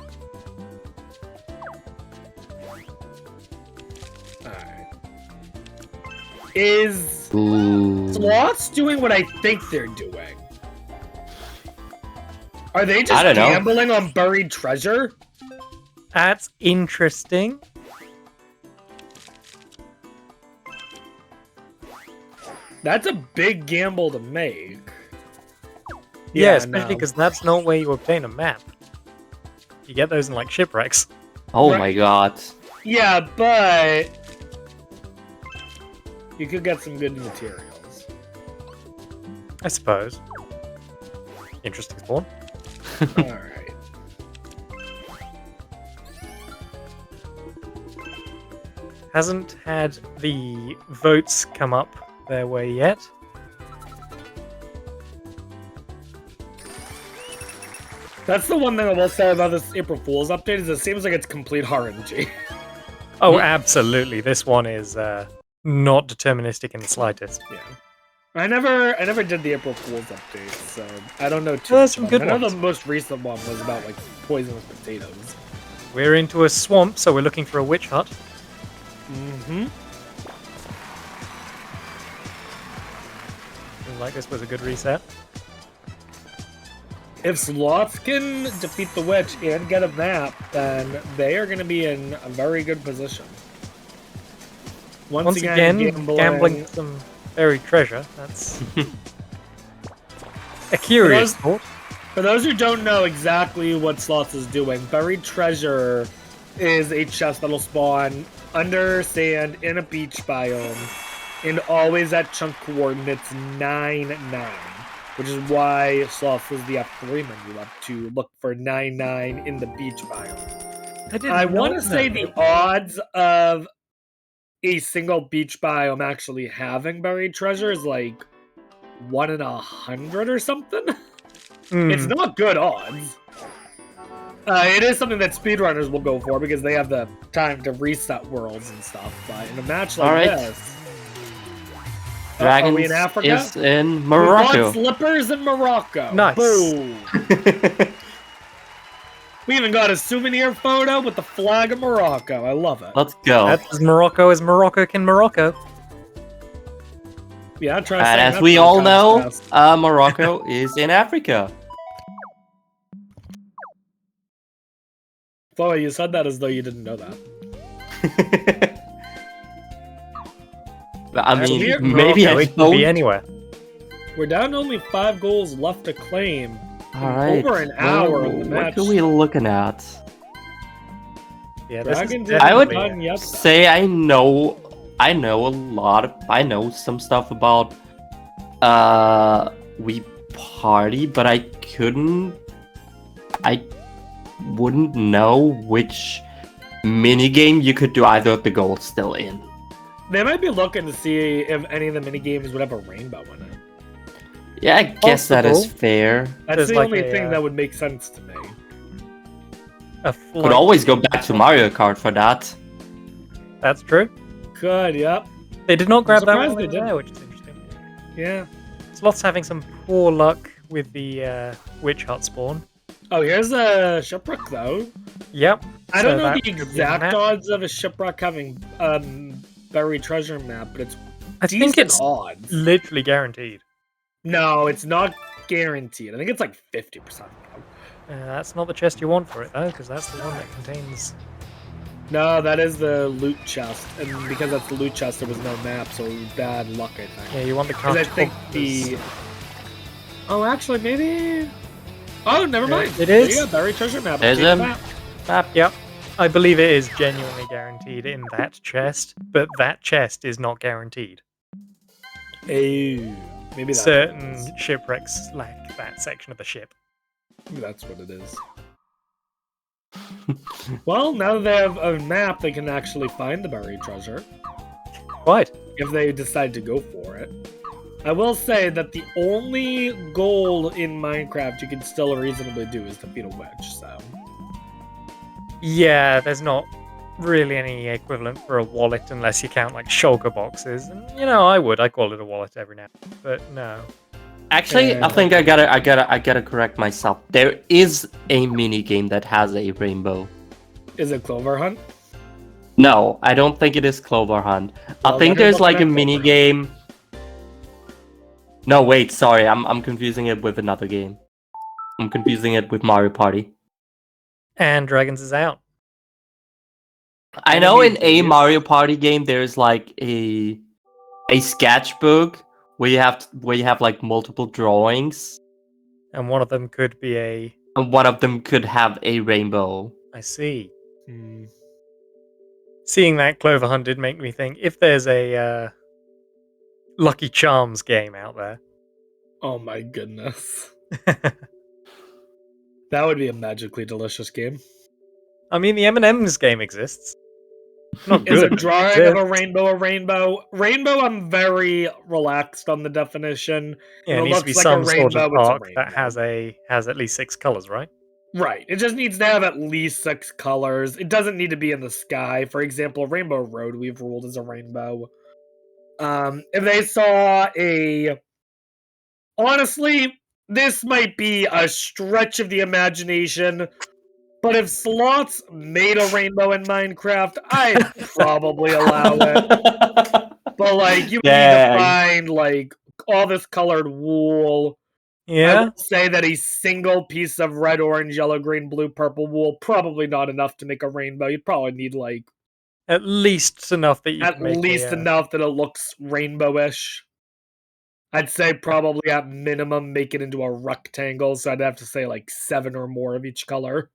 Alright. Is Ooh. Sloths doing what I think they're doing? Are they just I don't know. gambling on buried treasure? That's interesting. That's a big gamble to make. Yeah, especially no. because that's not where you obtain a map. You get those in like shipwrecks. Oh Right. my god. Yeah, but you could get some good materials. I suppose. Interesting spawn. Alright. Hasn't had the votes come up their way yet. That's the one thing I will say about this April Fool's update is it seems like it's complete RNG. Oh, absolutely. This one is not deterministic in the slightest. Yeah. I never did the April Fool's update, so I don't know too There's much some about it. good I know ones. the most recent one was about like poisonous potatoes. We're into a swamp, so we're looking for a witch hut. Mm-hmm. Seems like this was a good reset. If Sloths can defeat the witch and get a map, then they are going to be in a very good position. Once again, gambling some buried treasure. That's a curious thought. For those who don't know exactly what Sloths is doing, buried treasure is a chest that'll spawn under sand in a beach biome, and always at chunk coordinates 9-9, which is why Sloths was the F3 menu up to look for 9-9 in the beach biome. I want to say the odds of a single beach biome actually having buried treasure is like 1 in 100 or something. It's not good odds. It is something that speedrunners will go for because they have the time to reset worlds and stuff. But in a match like Alright. this, Dragonz are we in Africa? is in We Morocco. want slippers in Morocco. Nice. Boom. We even got a souvenir photo with the flag of Morocco. I love it. Let's go. That's as Morocco as Morocco can Morocco. Yeah, try And saying as that we 3 all times know, fast. Morocco is in Africa. Chloe, you said that as though you didn't know that. But, I That's mean, weird. maybe Morocco, I it can be don't. anywhere. We're down to only 5 goals left to claim. All right. Over an hour of the What match. are we looking at? Yeah, this is Dragon I would definitely- say I know I know some stuff about We Party, but I wouldn't know which minigame you could do either of the goals still in. They might be looking to see if any of the minigames would have a rainbow in it. Yeah, I guess that is Possible. fair. That's There's the like only a, thing that would make sense to me. a Could flight. always go back to Mario Kart for that. That's true. could, yep. They did not grab that surprised one they over there, didn't. which is interesting. Yeah. Sloths having some poor luck with the witch hut spawn. Oh, here's a shipwreck, though. Yep. I so don't know that the could be a exact map. odds of a shipwreck having buried treasure map, but it's I think decent it's odds. literally guaranteed. No, it's not guaranteed. I think it's like 50%. That's not the chest you want for it, though, because that's the one that contains... No, that is the loot chest, and because that's the loot chest, there was no map, so bad luck, I think. Yeah, you want to Because count... I think the... Oh, actually, maybe... Oh, never mind. It is? There you go, buried treasure map. There's Take a the map. Yep. I believe it is genuinely guaranteed in that chest, but that chest is not guaranteed. Oh, maybe that's Certain what it is. shipwrecks lack that section of the ship. Maybe that's what it is. Well, now that they have a map, they can actually find the buried treasure. Right. If they decide to go for it. I will say that the only goal in Minecraft you can still reasonably do is defeat a witch, so... Yeah, there's not really any equivalent for a wallet unless you count like shulker boxes. And you know, I call it a wallet every now and then, but no. Actually, I think I gotta correct myself. There is a mini game that has a rainbow. Is it Clover Hunt? No, I don't think it is Clover Hunt. Well, I think then there's look like at a mini Clover game. No, wait, sorry, I'm confusing it with another game. I'm confusing it with Mario Party. And dragonz is out. I know in a Enemies. Mario Party game there's like a sketchbook where you have like multiple drawings, And one of them could be a... and one of them could have a rainbow. I see. Hmm. Seeing that Clover Hunt did make me think, if there's a Lucky Charms game out there... Oh my goodness. That would be a magically delicious game. I mean, the M&M's game exists. Not Is good. a drawing but of a rainbow a rainbow? Rainbow, I'm very relaxed on the definition. Yeah, If it it needs to be looks like a some sort of rainbow, it's a arc that has at least 6 colors, right? Right. It just needs to have at least 6 colors. It doesn't need to be in the sky. For example, Rainbow Road we've ruled as a rainbow. If they saw a... Honestly, this might be a stretch of the imagination, but if Sloths made a rainbow in Minecraft, I'd probably allow it. But, like, you need Dang. to find, like, all this colored wool. I Yeah? would say that a single piece of red, orange, yellow, green, blue, purple wool probably not enough to make a rainbow. You'd probably need like At least enough that you at can make least a, enough that it looks rainbowish. I'd say probably at minimum make it into a rectangle, so I'd have to say like 7 or more of each color.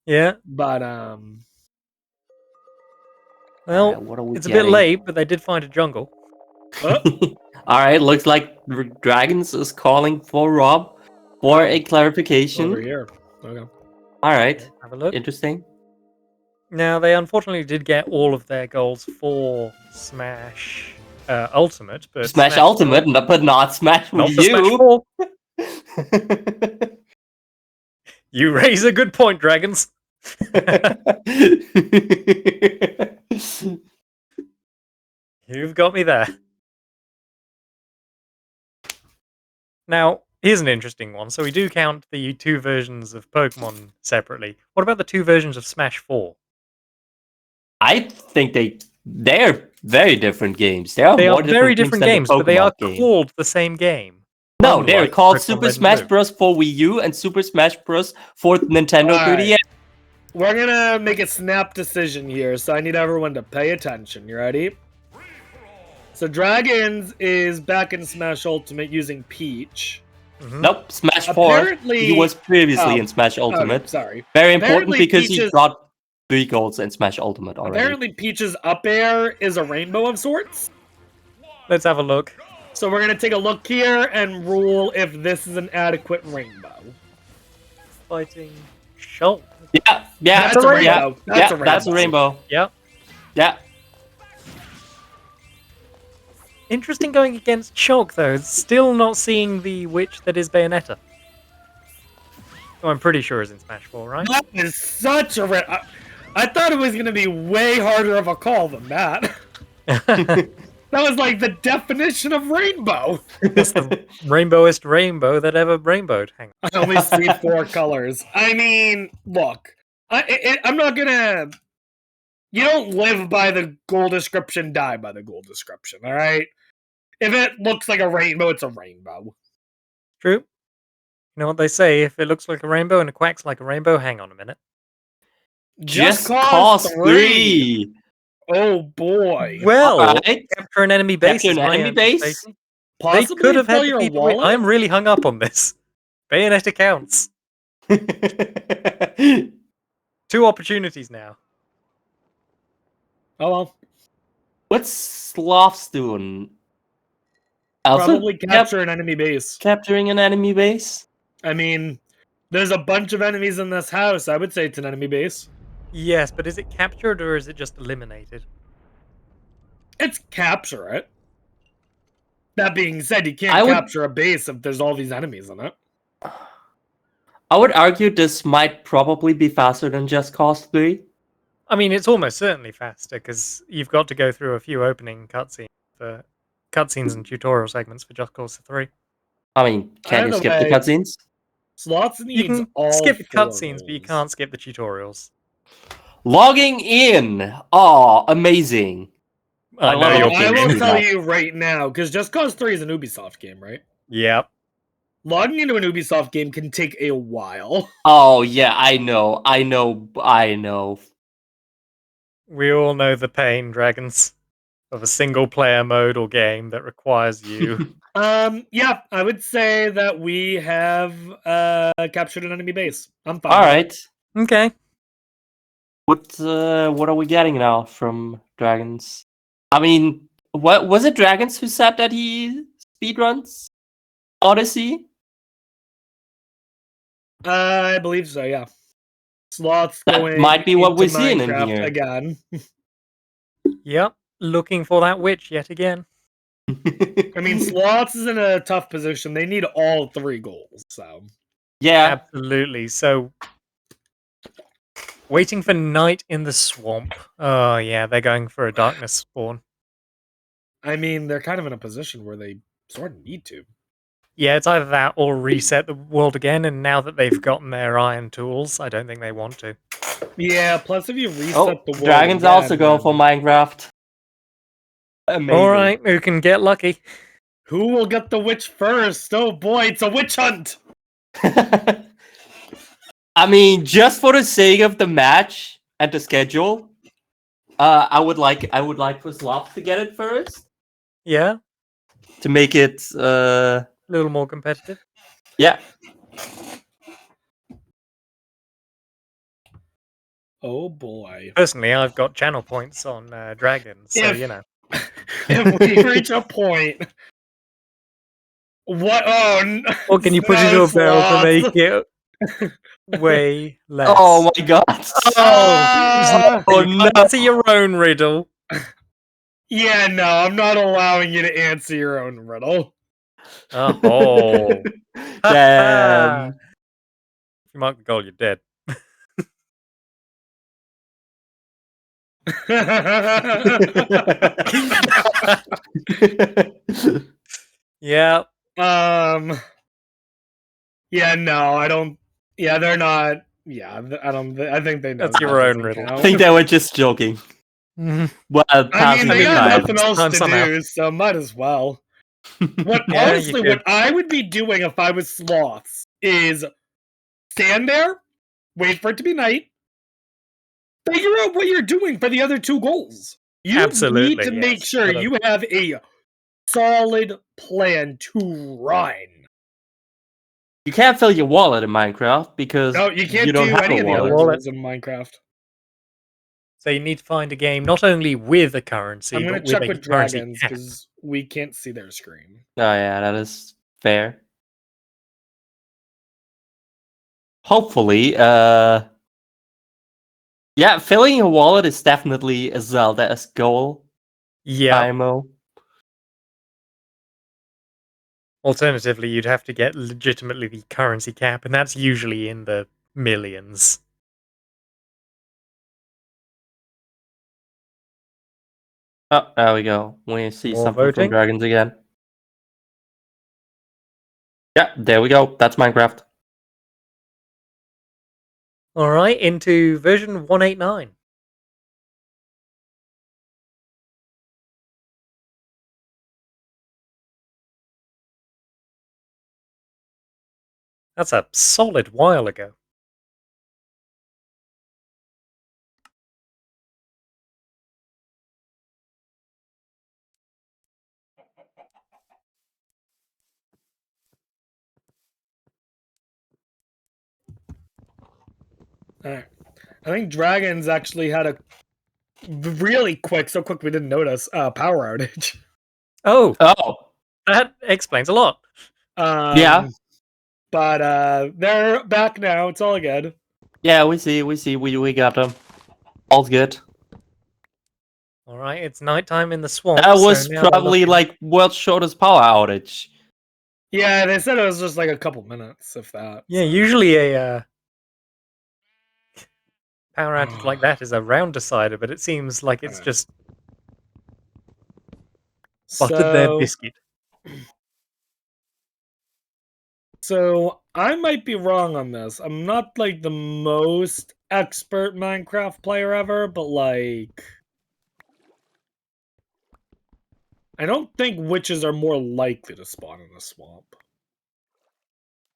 Yeah. But Well, what are we it's a bit getting? late, but they did find a jungle. All right, looks like dragonz is calling for Rob for a clarification. over here. Okay. All right, Have a look. interesting. Now, they unfortunately did get all of their goals for Smash Ultimate, but Smash Ultimate, but not Smash not with for you. Smash 4. You raise a good point, dragonz. You've got me there. Now, here's an interesting one. So we do count the 2 versions of Pokemon separately. What about the 2 versions of Smash 4? I think they're very different games. They are They more are very different different games, but they are Pokemon game. called the same game. No, they're Unlike called Pokemon Super Red and Smash Blue. Bros. For Wii U and Super Smash Bros. For Nintendo Alright. 3DS. We're gonna make a snap decision here, so I need everyone to pay attention. You ready? So dragonz is back in Smash Ultimate using Peach. Mhm. Nope, Smash 4. Apparently- He was previously Oh, in Smash Oh, Ultimate. sorry. Very important Apparently because he Peach's- got 3 goals in Smash Ultimate already. Apparently Peach's up air is a rainbow of sorts. Let's have a look. So we're gonna take a look here and rule if this is an adequate rainbow. Fighting Shulk. Yeah, That's a rainbow. That's a that's a rainbow. Yep. Yeah. Interesting going against Shulk, though. Still not seeing the witch that is Bayonetta. Who I'm pretty sure is in Smash 4, right? That is such a I thought it was going to be way harder of a call than that. That was like the definition of rainbow. It's the rainbowest rainbow that ever rainbowed. Hang on. I only see 4 colors. I mean, look, I'm not going to... You don't live by the goal description, die by the goal description, all right? If it looks like a rainbow, it's a rainbow. True. You know what they say? If it looks like a rainbow and it quacks like a rainbow, hang on a minute. Just Cause 3. Oh boy. Well, Alright. capture an enemy base. Capture is an my enemy base? anticipation. Possibly They could have fill had your the people. wallet? I'm really hung up on this. Bayonetta counts. 2 opportunities now. Oh well. What's Sloths doing? Also Probably capture an enemy base. capturing an enemy base? I mean, there's a bunch of enemies in this house. I would say it's an enemy base. Yes, but is it captured or is it just eliminated? It's capture it. That being said, you can't I would- capture a base if there's all these enemies in it. I would argue this might probably be faster than Just Cause 3. I mean, it's almost certainly faster because you've got to go through a few opening cutscenes and tutorial segments for Just Cause 3. I mean, can you Either skip the way, cutscenes? Slots You needs can all skip 4 cutscenes, but you roles. can't skip the tutorials. Logging in! Oh, amazing. I know love you're it. I being will do tell that. you right now, because Just Cause 3 is an Ubisoft game, right? Yep. Logging into an Ubisoft game can take a while. Oh, yeah, I know. We all know the pain, dragonz, of a single player mode or game that requires you. Yeah, I would say that we have captured an enemy base. I'm fine. with it. Alright. Okay. What are we getting now from dragonz? I mean, what was it dragonz who said that he speedruns Odyssey? I believe so, yeah. Sloths That going might be what into we're seeing in Minecraft here. again. Yep. Looking for that witch yet again. I mean, Sloths is in a tough position. They need all 3 goals, so... yeah. Absolutely. So, waiting for night in the swamp. Oh, yeah, they're going for a darkness spawn. I mean, they're kind of in a position where they sort of need to. Yeah, it's either that or reset the world again, and now that they've gotten their iron tools, I don't think they want to. Yeah, plus if you reset Oh, the world dragons again, also go then for Minecraft. Amazing. Alright, who can get lucky? who will get the witch first? Oh boy, it's a witch hunt! I mean, just for the sake of the match and the schedule, I would like for Sloth to get it first Yeah, to make it a little more competitive. yeah. Oh boy. Personally, I've got channel points on dragons, so If- you know. If we reach a point... What? Oh, Or can you put it no, to a barrel to Sloths. make it way less? Oh my god. Ah! Oh You no. answer your own riddle. Yeah, no, I'm not allowing you to answer your own riddle. Oh. Damn. If you mark the goal, you're dead. Yeah. Yeah, no, I don't. Yeah, they're not. Yeah, I don't. I think they know. That's your that own doesn't riddle. count. I think they were just joking. Mhm. Well, I mean, passing they the got time. nothing else Time to somehow. do, so might as well. What Yeah, you honestly, could. what I would be doing if I was Sloths is stand there, wait for it to be night, figure out what you're doing for the other 2 goals. You Absolutely, need to make yes. sure Gotta- you have a solid plan to run. You can't fill your wallet in Minecraft because No, you can't don't do have any a of the wallet. other Wallet. goals in Minecraft. So you need to find a game not only with a currency, I'm gonna but with check a with currency dragons cap. because we can't see their screen. Oh yeah, that is fair. Hopefully, yeah, filling your wallet is definitely a Zelda-esque goal. Yeah. IMO. Alternatively, you'd have to get legitimately the currency cap, and that's usually in the millions. Oh, there we go. We see More something voting. from Dragons again. Yeah, there we go. That's Minecraft. All right, into version 189. That's a solid while ago. Alright. I think Dragons actually had a really quick, so quick we didn't notice, power outage. Oh, Oh, that explains a lot. Yeah. But they're back now. It's all good. yeah, we see. We got them. All's good. All right, it's nighttime in the swamp. That so was now they're probably looking- like world's shortest power outage. Yeah, they said it was just like a couple minutes, if that. Yeah, so. usually a power outage like that is a round decider, but it seems like it's Alright. just buttered their biscuit. So I might be wrong on this. I'm not like the most expert Minecraft player ever, but like I don't think witches are more likely to spawn in the swamp.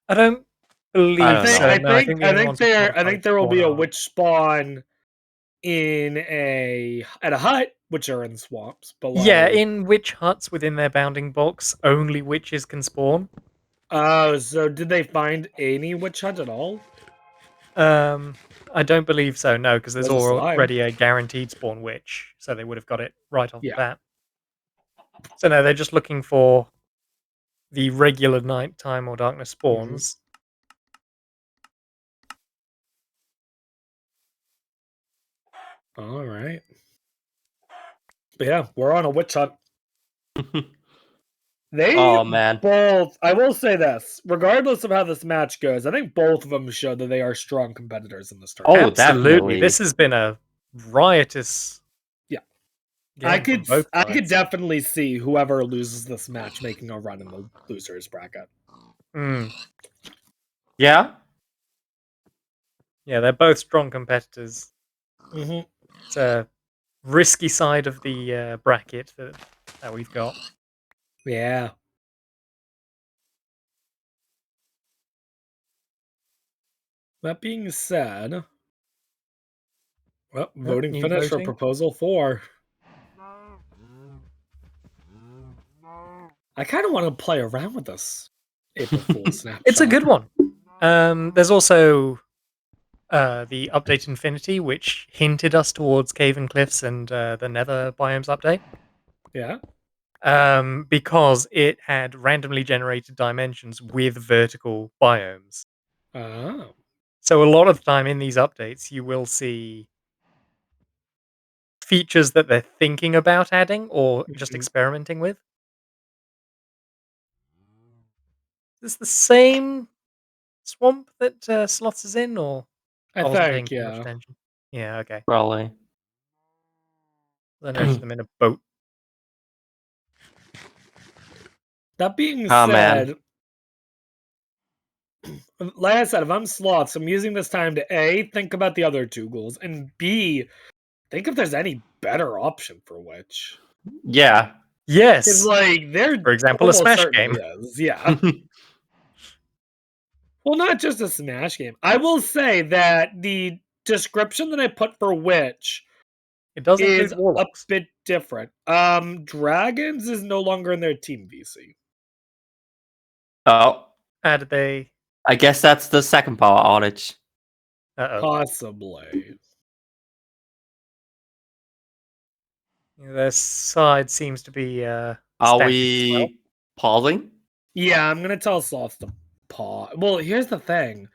I don't believe I don't so. know. I No, think the only ones with I modified think there will be spawn a are- witch spawn at a hut, which are in swamps. But like, Yeah, in witch huts within their bounding box, only witches can spawn. oh, so did they find any witch hut at all? I don't believe so. No, because there's There's a slime. already a guaranteed spawn witch, so they would have got it right off the Yeah. bat. So no, they're just looking for the regular nighttime or darkness spawns. All right. But yeah, we're on a witch hunt. They Oh man. both, I will say this, regardless of how this match goes, I think both of them showed that they are strong competitors in this tournament. Oh, Absolutely, definitely. this has been a riotous. Yeah. game from both I could sides. definitely see whoever loses this match making a run in the losers bracket. Mm. Yeah. Yeah, they're both strong competitors. Mm-hmm. It's a risky side of the bracket that we've got. Yeah. That being said, well, voting new finished for voting. proposal 4. I kind of want to play around with this April Fool's snapshot. It's a good one. There's also the update Infinity, which hinted us towards Cave and Cliffs and the Nether biomes update. Yeah. Because it had randomly generated dimensions with vertical biomes. Oh. So a lot of the time in these updates, you will see features that they're thinking about adding or just Mhm. experimenting with. Is this the same swamp that Sloths is in, or I wasn't paying think, too much yeah. attention? Yeah, okay. Probably. I noticed them in a boat. That being Ah, said, man. like I said, if I'm Sloths, I'm using this time to A, think about the other 2 goals, and B, think if there's any better option for Witch. Yeah. Yes. It's like, there For example, a almost Smash certainly game. is, yeah. Well, not just a Smash game. I will say that the description that I put for Witch It does is include a warlocks. bit different. Dragonz is no longer in their team VC. Oh, How did they? I guess that's the second power outage. Uh-oh. Possibly. Their side seems to be Are static as well. we pausing? Yeah, I'm gonna tell Sloth to pause. Well, here's the thing.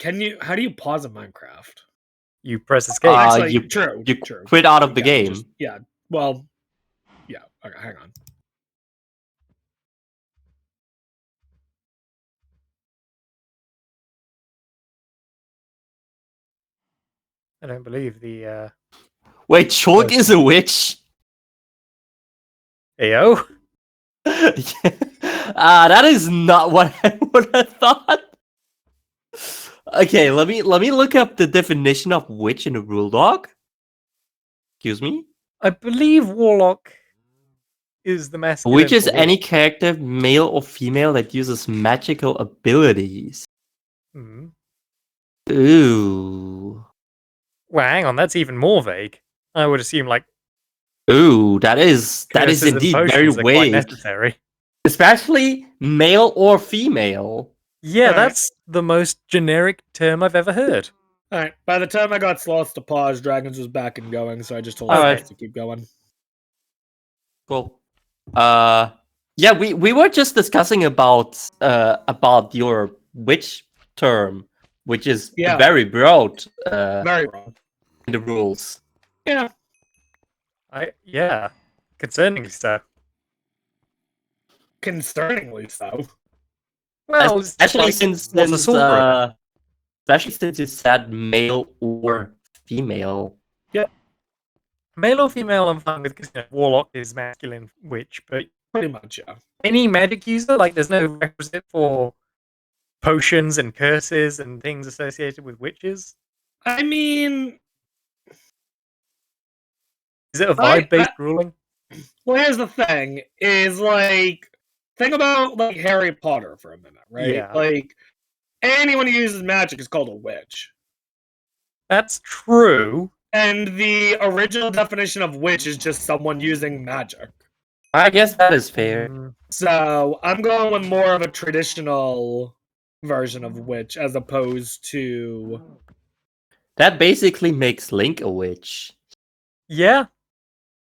How do you pause in Minecraft? You press escape. Actually, you true. you True. quit out of the Yeah, game. Well, yeah. Okay, hang on. I don't believe the Wait, Chalk Oh. is a witch? Ayo. That is not what I would have thought. Okay, let me look up the definition of witch in the rule log. Excuse me. I believe Warlock is the masculine. Witch is for any warlock. character, male or female, that uses magical abilities. Hmm. Ooh. Well, hang on, that's even more vague. I would assume like Ooh, that is curses and indeed very potions are quite vague. necessary. Especially male or female. Yeah, Alright. that's the most generic term I've ever heard. All right. By the time I got Sloths to pause, Dragonz was back and going, so I just told Alright. Sloths to keep going. Cool. Yeah, we were just discussing about your witch term, which is Yeah. very broad Very wrong. in the rules. Yeah. Yeah, concerningly so. Concerningly so. Well, it's just Especially like, since what's a sorcerer? especially since you said male or female. Male or female, I'm fine with because warlock is masculine witch, but Pretty much, yeah. any magic user, like there's no requisite for potions and curses and things associated with witches. I mean, Is it a I- vibe-based ruling? well, here's the thing: is like, think about like Harry Potter for a minute, right? Yeah. Like, anyone who uses magic is called a witch, That's true. and the original definition of witch is just someone using magic. I guess that is fair. Mm, So I'm going with more of a traditional version of witch as opposed to That basically makes Link a witch. yeah.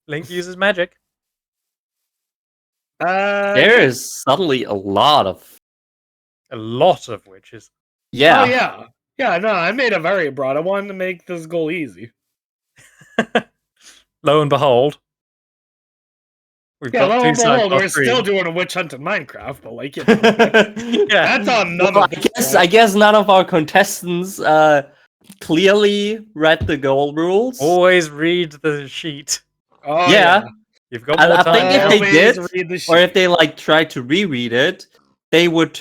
Link uses magic. There is suddenly a lot of A lot of witches. yeah. Oh yeah. Yeah, no, I made a very broad. I wanted to make this goal easy. Lo and behold, we've Yeah, got lo two and sides behold, on we're screen. still doing a witch hunt in Minecraft, but like, you know, Yeah. that's on none Well, of us, right? I guess none of our contestants clearly read the goal rules. Always read the sheet. Oh, yeah. You've got more I time. think if now. they Always did, read the or if sheet. they like tried to reread it, they would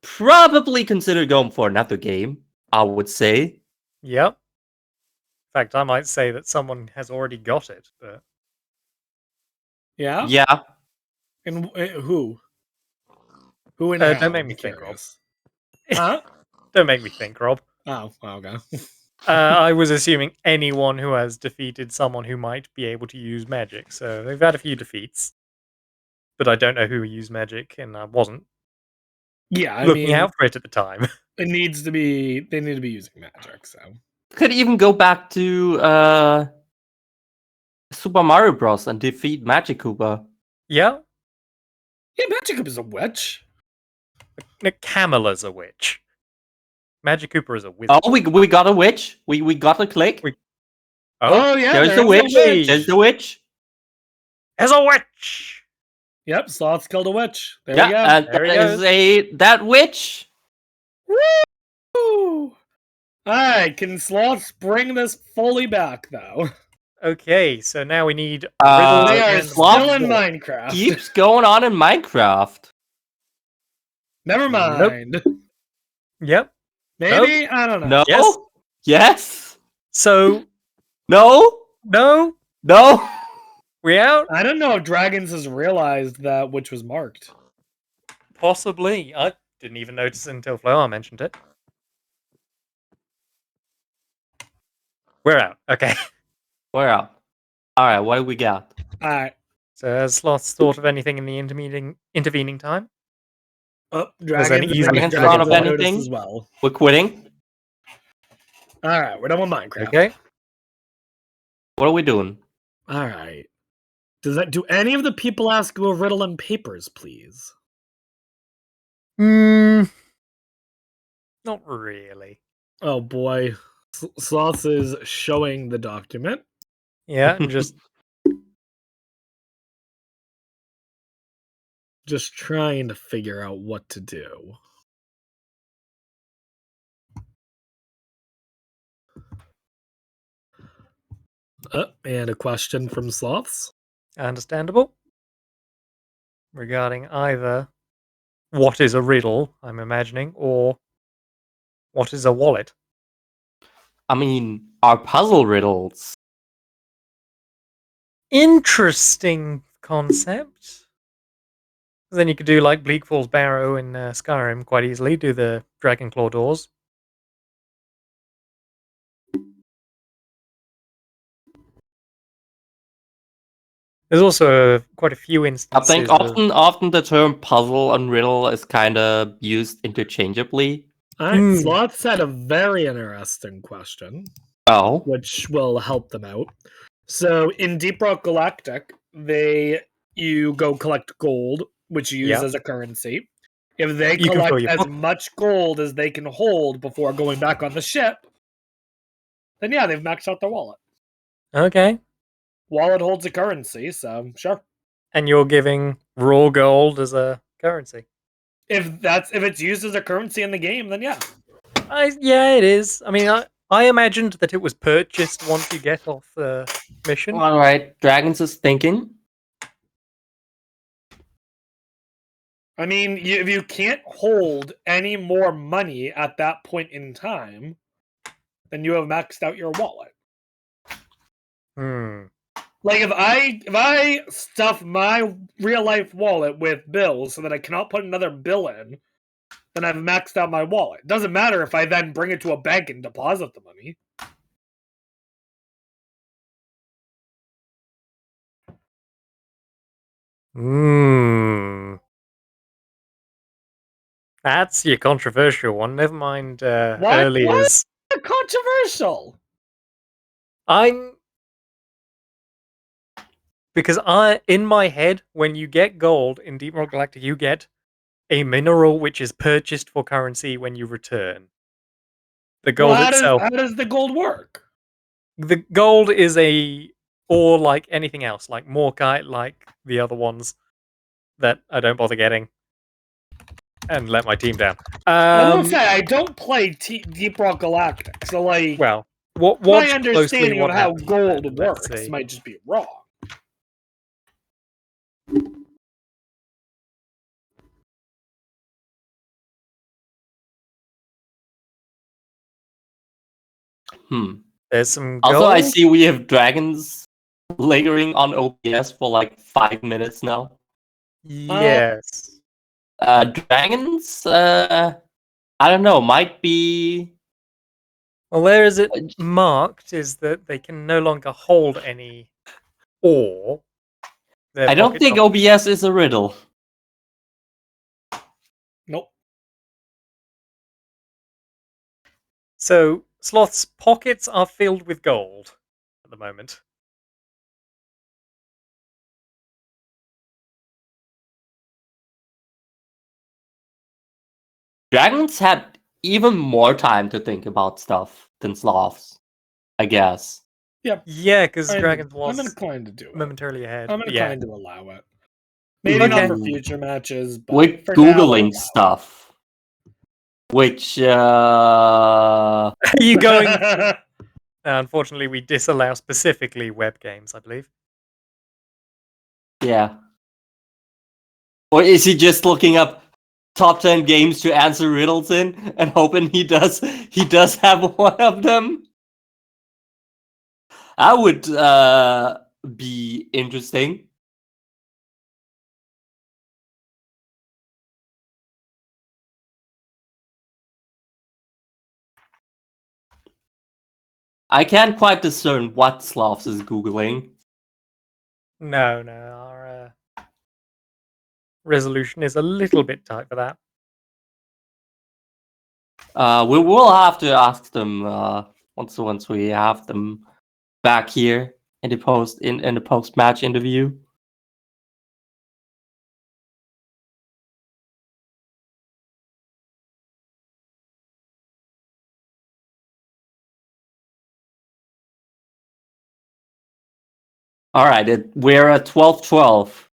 probably consider going for another game. I would say. Yep. In fact, I might say that someone has already got it, but Yeah? Yeah. And who? Who and Don't how? make I'm me think, Rob. curious. Huh? don't make me think, Rob. Oh, okay. I was assuming anyone who has defeated someone who might be able to use magic. So they've had a few defeats, but I don't know who used magic, and I wasn't Yeah, I looking mean, out for it at the time. it needs to be. They need to be using magic. So Could even go back to Super Mario Bros. And defeat Magic Koopa. Yeah, yeah, Magic is a witch. Camilla's a witch. Magic Cooper is a wizard. Oh, we got a witch. We got a click. Oh yeah, There's the there's a witch. witch. There's the witch. As a witch. Yep, Sloths killed a witch. There Yeah, we go. and There he that is that witch. Woo! Alright, can Sloths bring this fully back though? Okay, so now we need They riddles are and Sloth still in Ball. Minecraft. Keeps going on in Minecraft. Never Nope. mind. Yep. Maybe I don't know. No. Yes. Yes. So No. no, No. we out. I don't know if Dragonz has realized that which was marked. Possibly. I didn't even notice until Flower mentioned it. We're out. Okay. We're out. All right. What do we got? Alright. So has Sloths thought of anything in the intervening time? Oh, Was any Dragonz easy Dragonz thought of has noticed anything? as well. We're quitting. Alright, we're done with Minecraft. Okay. What are we doing? Alright. Do any of the people ask you a riddle in papers, please? Not really. Oh boy. Sloths is showing the document. Yeah, and just Just trying to figure out what to do. And a question from Sloths. understandable. regarding either what is a riddle, I'm imagining, or what is a wallet. I mean, are puzzle riddles. Interesting concept. Then you could do like Bleak Falls Barrow in Skyrim quite easily, do the Dragon Claw doors. There's also quite a few I instances. think often the term puzzle and riddle is kind of used interchangeably. All right, Hmm. Sloths had a very interesting question, Oh, which will help them out. So in Deep Rock Galactic, you go collect gold, which you use Yep. as a currency. If they You can fill collect your as pocket. much gold as they can hold before going back on the ship, then yeah, they've maxed out their wallet. Okay. Wallet holds a currency, so sure. And you're giving raw gold as a currency. If it's used as a currency in the game, then yeah. Yeah, it is. I mean, I imagined that it was purchased once you get off the mission. all right. Dragonz is thinking. I mean, if you can't hold any more money at that point in time, then you have maxed out your wallet. Hmm. Like if I stuff my real life wallet with bills so that I cannot put another bill in, then I've maxed out my wallet. It doesn't matter if I then bring it to a bank and deposit the money. Hmm. That's your controversial one. Never mind earlier's. Controversial. Because in my head, when you get gold in Deep Rock Galactic, you get a mineral which is purchased for currency when you return. The gold itself. How does the gold work? The gold is a ore like anything else, like Morkite, like the other ones that I don't bother getting, and let my team down. I will say I don't play Deep Rock Galactic, so like, Well, my watch closely understanding what of how happens gold then, let's works see. might just be wrong. There's some Also, gold. I see we have dragons lingering on OBS for like 5 minutes now. Yes. Dragons, I don't know, might be. Well, there is it marked is that they can no longer hold any ore. Their I don't pockets think are- OBS is a riddle. Nope. So, Sloth's pockets are filled with gold at the moment. Dragons had even more time to think about stuff than sloths, I guess. Yeah, because I'm Dragons was inclined to do it. momentarily ahead. I'm Yeah. inclined to allow it. Maybe not Okay. for future matches, but We're for now, I'll allow Googling it. stuff. Which, Are you going? Unfortunately, we disallow specifically web games, I believe. yeah. Or is he just looking up top 10 games to answer riddles in and hoping he does have one of them? That would be interesting. I can't quite discern what Sloths is Googling. No, our resolution is a little bit tight for that. We will have to ask them once we have them back here in the post match interview. All right, we're at 12-12.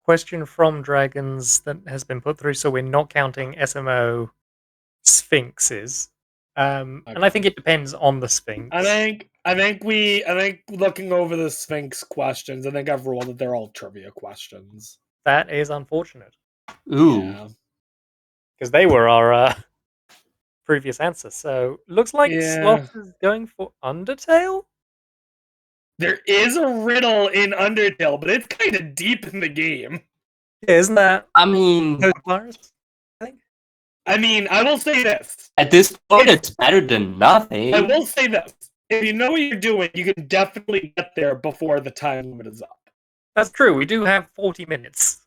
Question from Dragons that has been put through, so we're not counting SMO sphinxes. And I think it depends on the sphinx. I think looking over the Sphinx questions, I think I've ruled that they're all trivia questions. That is unfortunate Ooh. Yeah. because they were our previous answer. So looks like Yeah. Sloths is going for Undertale. There is a riddle in Undertale, but it's kind of deep in the game. Yeah, isn't that I mean, Post-Virus? I mean, I will say this. at this point, it's better than nothing. I will say this. If you know what you're doing, you can definitely get there before the time limit is up. That's true. We do have 40 minutes.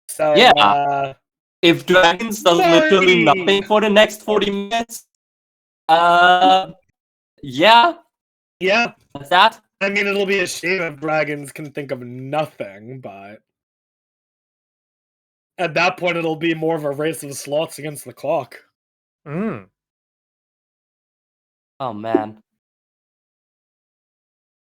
So, Yeah. If Dragons does literally nothing for the next 40 minutes, yeah, yeah. that's that. I mean, it'll be a shame if dragons can think of nothing, but at that point, it'll be more of a race of sloths against the clock. Mm. Oh man.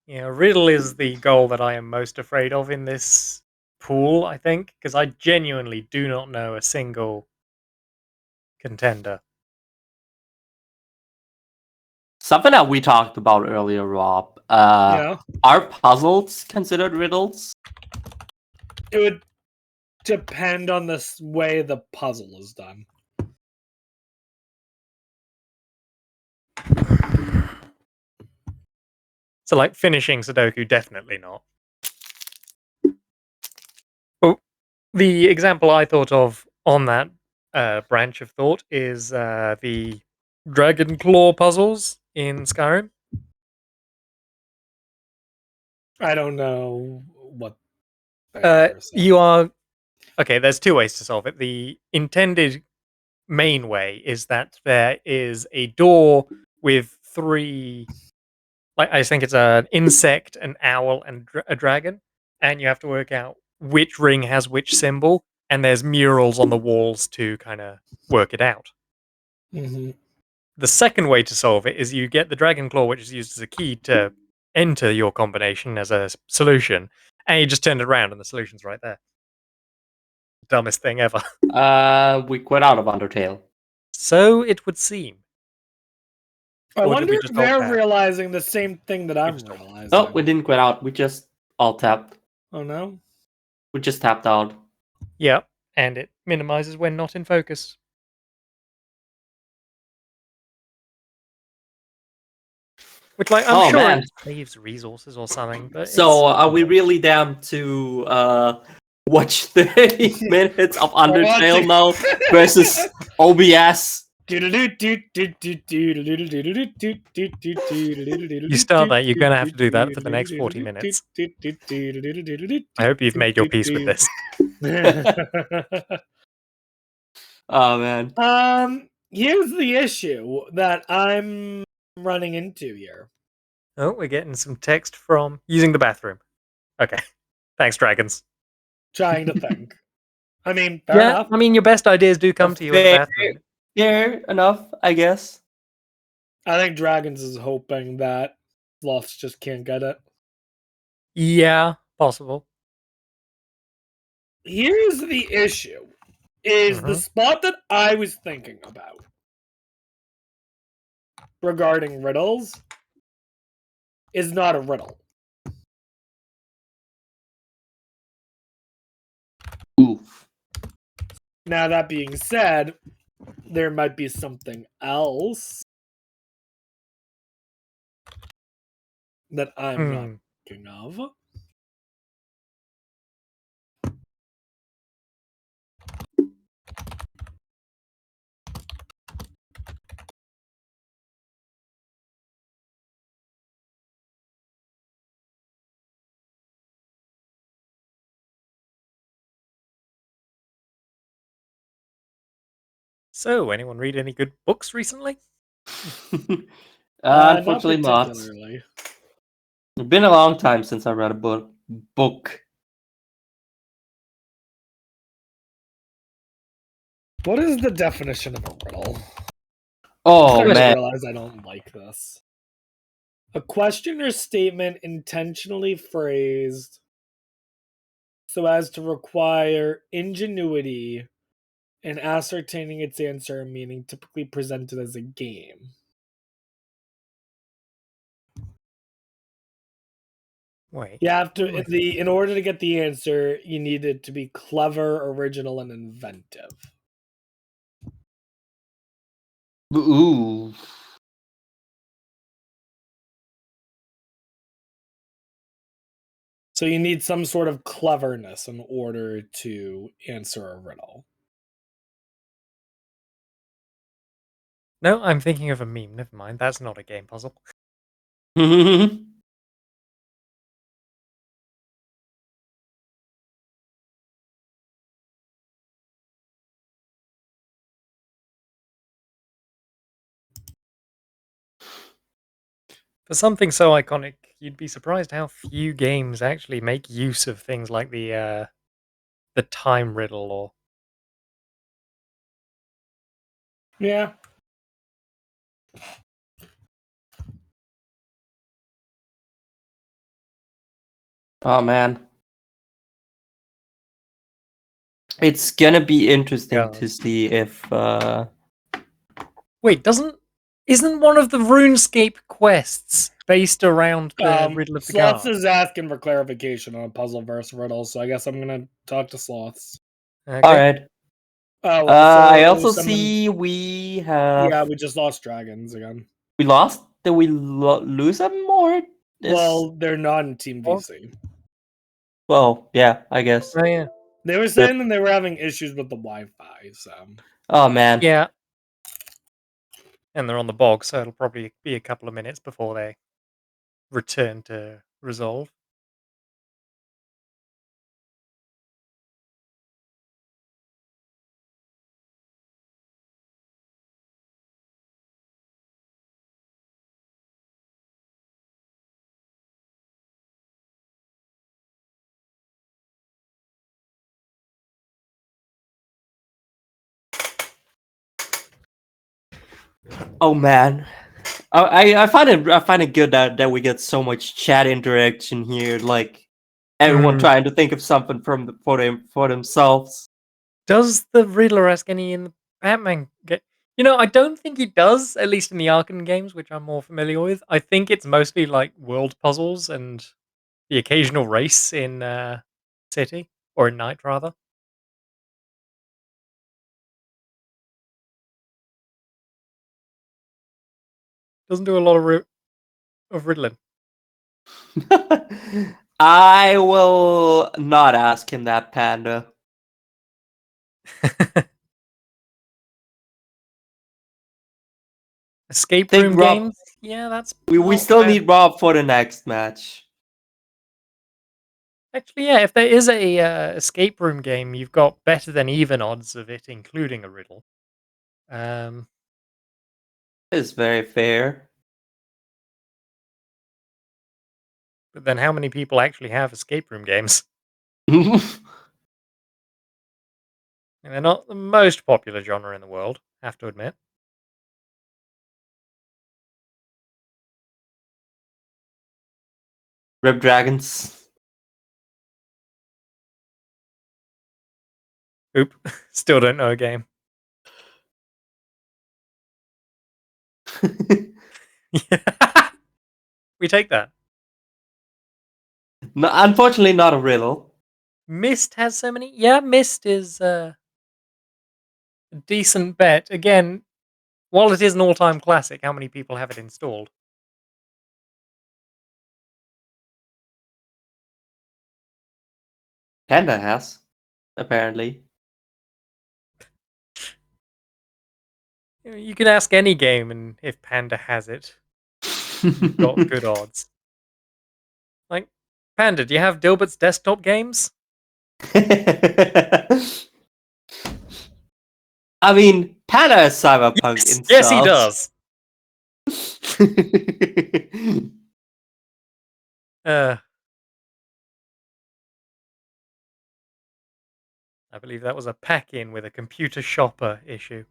Yeah, riddle is the goal that I am most afraid of in this pool, I think, because I genuinely do not know a single contender. Something that we talked about earlier, Rob. Yeah. Are puzzles considered riddles? It would depend on the way the puzzle is done. So, like, finishing Sudoku, definitely not. Oh, the example I thought of on that branch of thought is the Dragon Claw puzzles in Skyrim. I don't know what they are, so. You are... Okay, there's two ways to solve it. The intended main way is that there is a door with three, like, I think it's an insect, an owl, and a dragon, and you have to work out which ring has which symbol, and there's murals on the walls to kind of work it out. Mm-hmm. The second way to solve it is you get the dragon claw, which is used as a key to enter your combination as a solution, and you just turn it around and the solution's right there. Dumbest thing ever. We quit out of Undertale. So it would seem. I Or did wonder we if just all they're tab? realizing the same thing that I'm just all- realizing. No, we didn't quit out. We just all tapped. Oh no? We just tapped out. Yeah, and it minimizes when not in focus. Which, like, I'm Oh, sure man. it saves resources or something, but So are we really down to watch 30 minutes of Undertale now versus OBS? you start that, you're going to have to do that for the next 40 minutes. I hope you've made your peace with this. Oh man. Here's the issue that I'm running into here. Oh, we're getting some text from using the bathroom. Okay. Thanks, dragons. Trying to think. I mean, fair enough. I mean, your best ideas do come to you in the bathroom. Fair enough, I guess. I think Dragons is hoping that Sloths just can't get it. Yeah, possible. Here's the issue. Is the spot that I was thinking about regarding riddles is not a riddle. Oof. Now, that being said, there might be something else that I'm not thinking of. So, anyone read any good books recently? Unfortunately not. particularly. It's been a long time since I read a book. What is the definition of a riddle? Oh I just man. realize I don't like this. A question or statement intentionally phrased so as to require ingenuity in ascertaining its answer, meaning typically presented as a game. Wait. You have to in order to get the answer, you need it to be clever, original, and inventive. Ooh. So you need some sort of cleverness in order to answer a riddle. No, I'm thinking of a meme. Never mind. That's not a game puzzle. For something so iconic, you'd be surprised how few games actually make use of things like the time riddle or Yeah. Oh man. It's gonna be interesting Yeah. to see if Wait, isn't one of the RuneScape quests based around the riddle of the Sloths card? is asking for clarification on a puzzle versus riddle, so I guess I'm gonna talk to Sloths. Okay. Alright. Oh, I so also someone. see we have Yeah, we just lost dragons again. we lost? Did we lose them or Well, they're not in Team Or- VC. well, yeah, I guess. Oh yeah. They were saying that they were having issues with the Wi-Fi, so Oh man. Yeah. And they're on the bog, so it'll probably be a couple of minutes before they return to resolve. Oh man. I find it good that we get so much chat interaction here, like everyone Hmm. trying to think of something for themselves. Does the Riddler ask any in the Batman game? You know, I don't think he does, at least in the Arkham games, which I'm more familiar with. I think it's mostly like world puzzles and the occasional race in City, or in Night, rather. Doesn't do a lot of riddling. I will not ask him that, Panda. Escape Think room Rob. games? Yeah, that's We not still bad. need Rob for the next match. Actually, yeah, if there is a escape room game, you've got better than even odds of it including a riddle. Um, It's very fair. but then how many people actually have escape room games? And they're not the most popular genre in the world, have to admit. Rip Dragons. Oop, still don't know a game. We take that. No, unfortunately, not a riddle. Myst has so many. Yeah, Myst is a decent bet. Again, while it is an all-time classic, how many people have it installed? Panda has, apparently. You can ask any game, and if Panda has it, you've got good odds. Like, Panda, do you have Dilbert's desktop games? I mean, Panda has Cyberpunk installed. Yes, he does. I believe that was a pack-in with a computer shopper issue.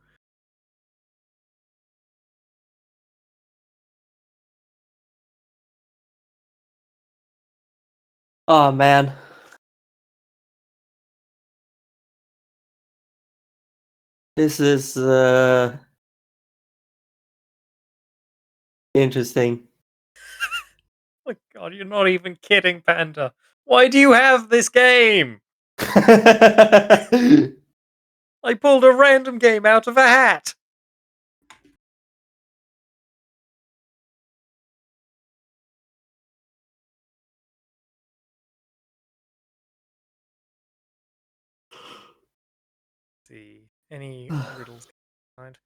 Oh man. This is interesting. my god, you're not even kidding, Panda. Why do you have this game? I pulled a random game out of a hat. See any riddles find?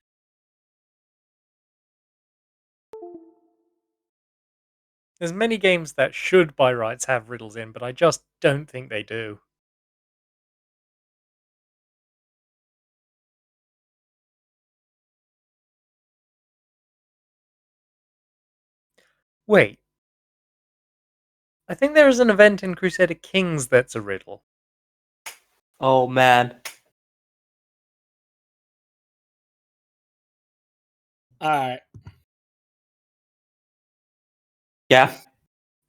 There's many games that should by rights have riddles in, but I just don't think they do. Wait. I think there is an event in Crusader Kings that's a riddle. Oh man. Alright. Yeah.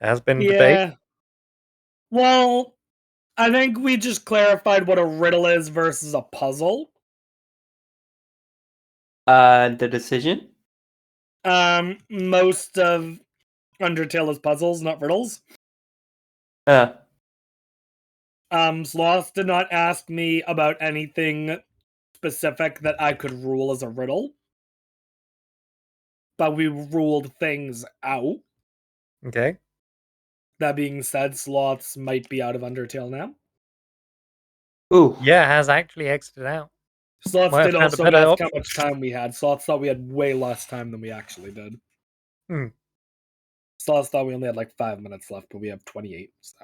There has been debate. Yeah. Well, I think we just clarified what a riddle is versus a puzzle. The decision? Most of Undertale is puzzles, not riddles. Uh, Sloths did not ask me about anything specific that I could rule as a riddle. But we ruled things out. Okay. That being said, Sloths might be out of Undertale now. ooh. Yeah, it has actually exited out. Sloths Might have did found a also better ask option. how much time we had. Sloths thought we had way less time than we actually did. Hmm. Sloths thought we only had like 5 minutes left, but we have 28. So.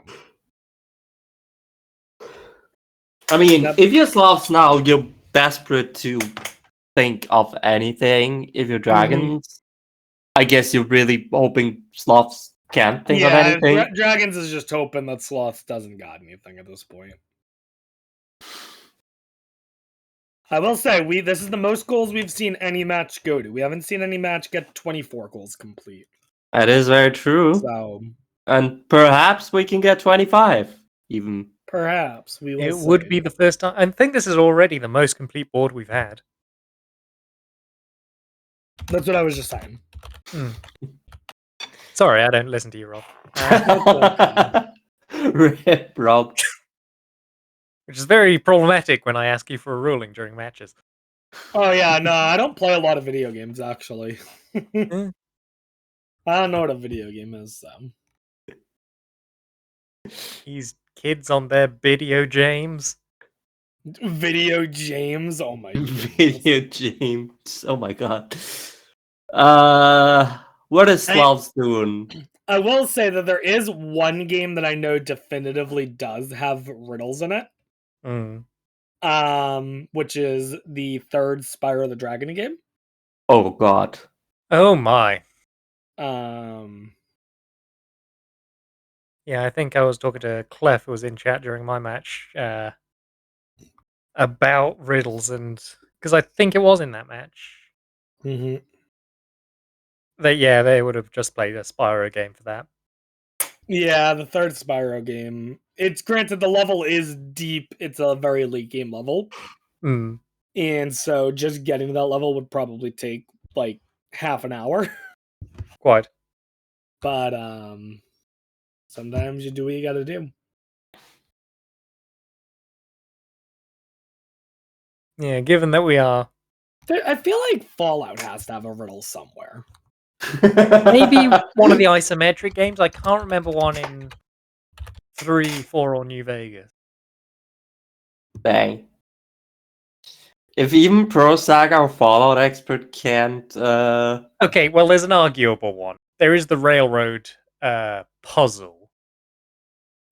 I mean, Yep. if you're Sloths now, you're desperate to think of anything. If you're dragons, I guess you're really hoping Sloths can't think of anything. Dragonz is just hoping that Sloths doesn't got anything at this point. I will say, this is the most goals we've seen any match go to. We haven't seen any match get 24 goals complete. That is very true. So And perhaps we can get 25, even. perhaps we will. It would be the first time. I think this is already the most complete board we've had. That's what I was just saying. Sorry, I don't listen to you, Rob. Rip, Rob. Which is very problematic when I ask you for a ruling during matches. Oh yeah, no, I don't play a lot of video games actually. I don't know what a video game is. So. These kids on their video James. Video James. Oh my goodness. Video James. Oh my god. What is Sloths doing? I will say that there is one game that I know definitively does have riddles in it. Which is the third Spyro the Dragon game. Oh god. Oh my. Yeah, I think I was talking to Clef, who was in chat during my match, about riddles, and because I think it was in that match. Mm-hmm. They would have just played a Spyro game for that. Yeah, the third Spyro game. It's granted the level is deep. It's a very late game level. And so just getting to that level would probably take like half an hour. Quite. But sometimes you do what you gotta do. Yeah, given that we are I feel like Fallout has to have a riddle somewhere. maybe one of the isometric games. I can't remember one in 3, 4, or New Vegas. Bang. If even Pro Saga or Fallout expert can't Okay, well there's an arguable one. There is the railroad puzzle,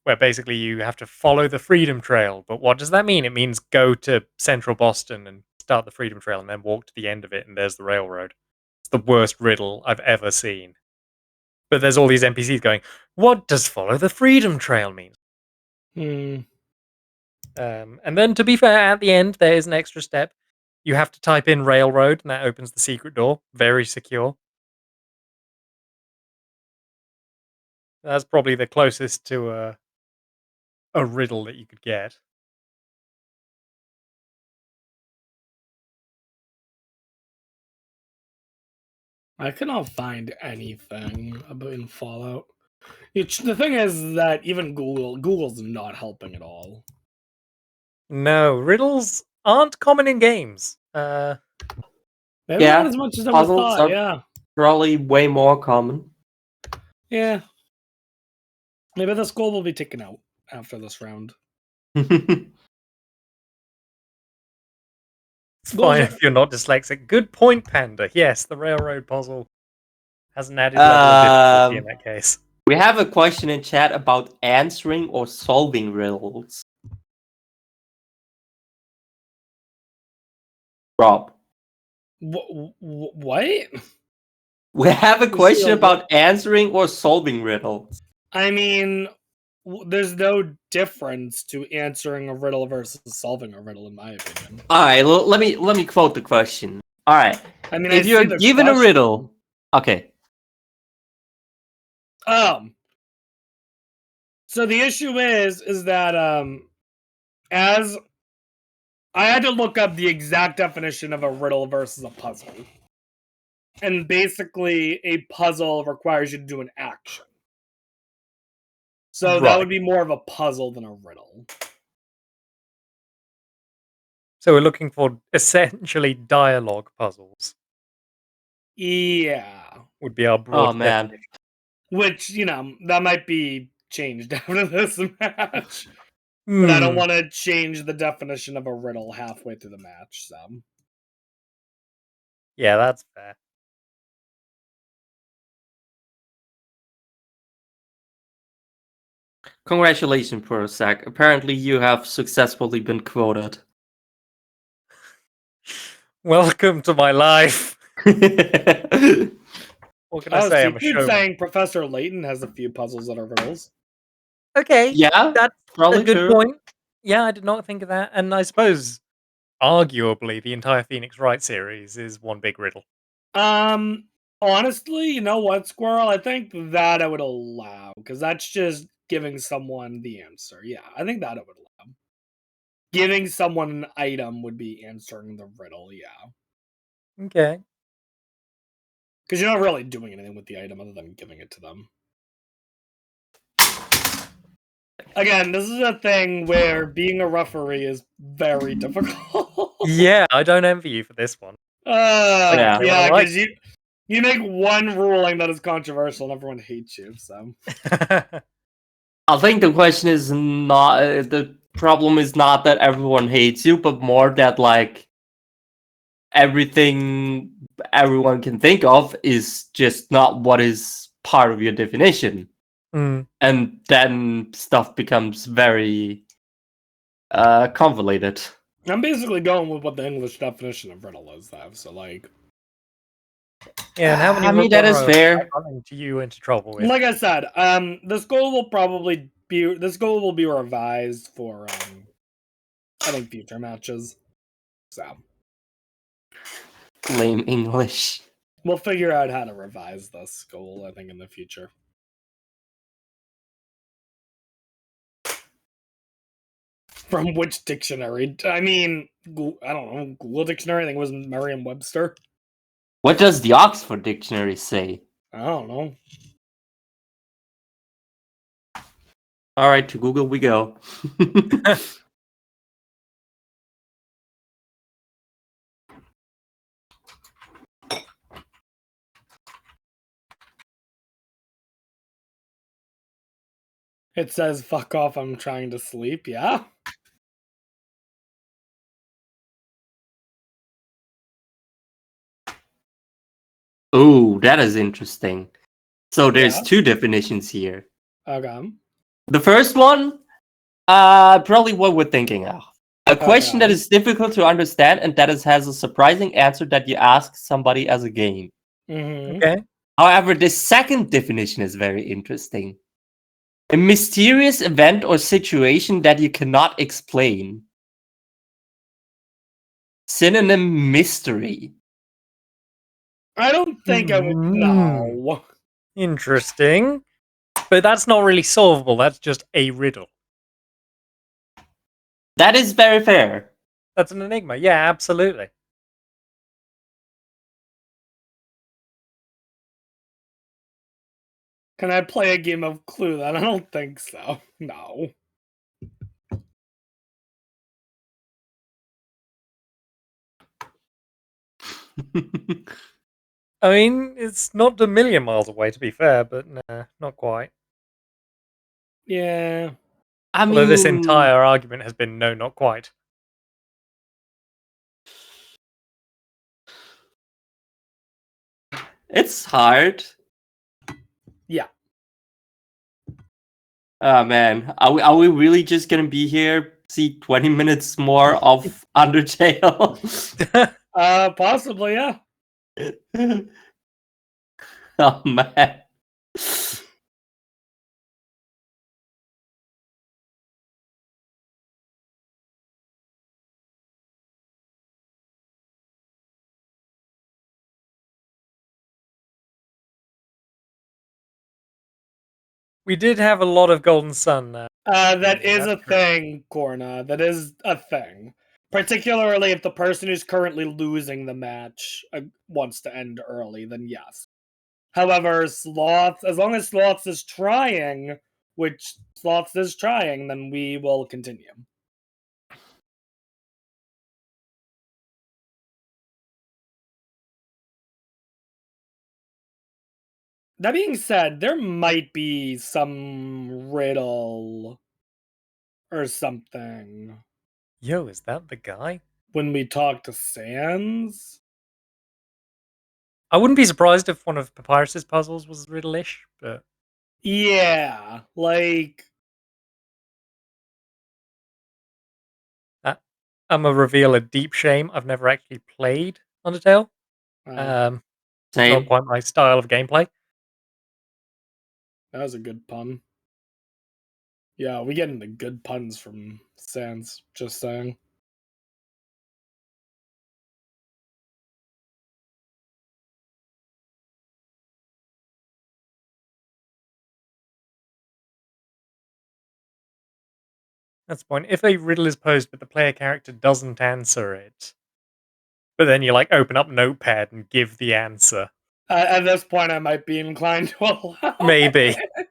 where basically you have to follow the Freedom Trail. But what does that mean? It means go to central Boston and start the Freedom Trail and then walk to the end of it and there's the railroad. It's the worst riddle I've ever seen. But there's all these NPCs going, what does follow the Freedom Trail mean? And then to be fair, at the end, there is an extra step. You have to type in railroad and that opens the secret door. Very secure. That's probably the closest to a riddle that you could get. I cannot find anything about in Fallout. The thing is that even Google's not helping at all. No, riddles aren't common in games. Maybe Yeah, not as much as I puzzles thought. are- Yeah, Probably way more common. yeah. Maybe the school will be taken out after this round. It's Goals fine are- if you're not dyslexic. Good point, Panda. Yes, the railroad puzzle has an added level of difficulty in that case. We have a question in chat about answering or solving riddles. Rob, What? we have a see question a- about answering or solving riddles. I mean, there's no difference to answering a riddle versus solving a riddle, in my opinion. All right, let me quote the question. All right, I mean, if I you're see the given a question. riddle, okay. So the issue is that as I had to look up the exact definition of a riddle versus a puzzle. And basically a puzzle requires you to do an action. So that Right. would be more of a puzzle than a riddle. So we're looking for essentially dialogue puzzles. Yeah. Would be our broad Oh man, definition. Which, that might be changed after this match. But I don't want to change the definition of a riddle halfway through the match, so. Yeah, that's fair. congratulations, Prozac. Apparently, you have successfully been quoted. Welcome to my life. What can I say? I'm a Seafood showman. saying Professor Layton has a few puzzles that are riddles. Okay, Yeah, that's probably a good true. point. Yeah, I did not think of that. And I suppose, arguably, the entire Phoenix Wright series is one big riddle. Honestly, you know what, Squirrel? I think that I would allow, because that's just giving someone the answer. Yeah, I think that I would allow. Giving someone an item would be answering the riddle, yeah. Okay. Because you're not really doing anything with the item other than giving it to them. Again, this is a thing where being a referee is very difficult. Yeah, I don't envy you for this one. Yeah. Yeah, Like- because you make one ruling that is controversial and everyone hates you, so. I think the question is not the problem is not that everyone hates you, but more that like everything everyone can think of is just not what is part of your definition. Mm. And then stuff becomes very convoluted. I'm basically going with what the English definition of riddle is, though. So, like, Yeah, and how many I mean, that is riddles fair. am I running to you into trouble with? like I said, this goal will be revised for I think future matches. So Lame English. we'll figure out how to revise this goal, I think, in the future. From which dictionary? I mean, I don't know. Google Dictionary. I think it was Merriam-Webster. What does the Oxford Dictionary say? I don't know. All right, to Google we go. It says, "Fuck off! I'm trying to sleep." Yeah. Ooh, that is interesting. So there's Yeah. two definitions here. Okay. The first one, probably what we're thinking of. A question that Okay. is difficult to understand and that has a surprising answer that you ask somebody as a game. Mm-hmm. Okay. However, the second definition is very interesting. A mysterious event or situation that you cannot explain. Synonym mystery. I don't think I would. No. Interesting. But that's not really solvable. That's just a riddle. That is very fair. That's an enigma. Yeah, absolutely. Can I play a game of Clue then? I don't think so. No. I mean, it's not a million miles away, to be fair, but nah, not quite. Yeah. I Although mean, this entire argument has been no, not quite. it's hard. Yeah. Oh man, are we really just gonna be here? See 20 minutes more of Undertale? Possibly, yeah. Oh man. We did have a lot of Golden Sun. That is that's a true. thing, Corna. That is a thing. Particularly if the person who's currently losing the match wants to end early, then yes. However, Sloths, as long as Sloths is trying, which Sloths is trying, then we will continue. That being said, there might be some riddle or something Yo, is that the guy? when we talk to Sans. I wouldn't be surprised if one of Papyrus's puzzles was riddle-ish, but Yeah, like I'm gonna reveal a deep shame. I've never actually played Undertale. uh, Same. Not quite my style of gameplay. that was a good pun. Yeah, we getting the good puns from Sans. Just saying. That's the point. If a riddle is posed but the player character doesn't answer it, but then you like open up Notepad and give the answer, At this point, I might be inclined to allow maybe, it.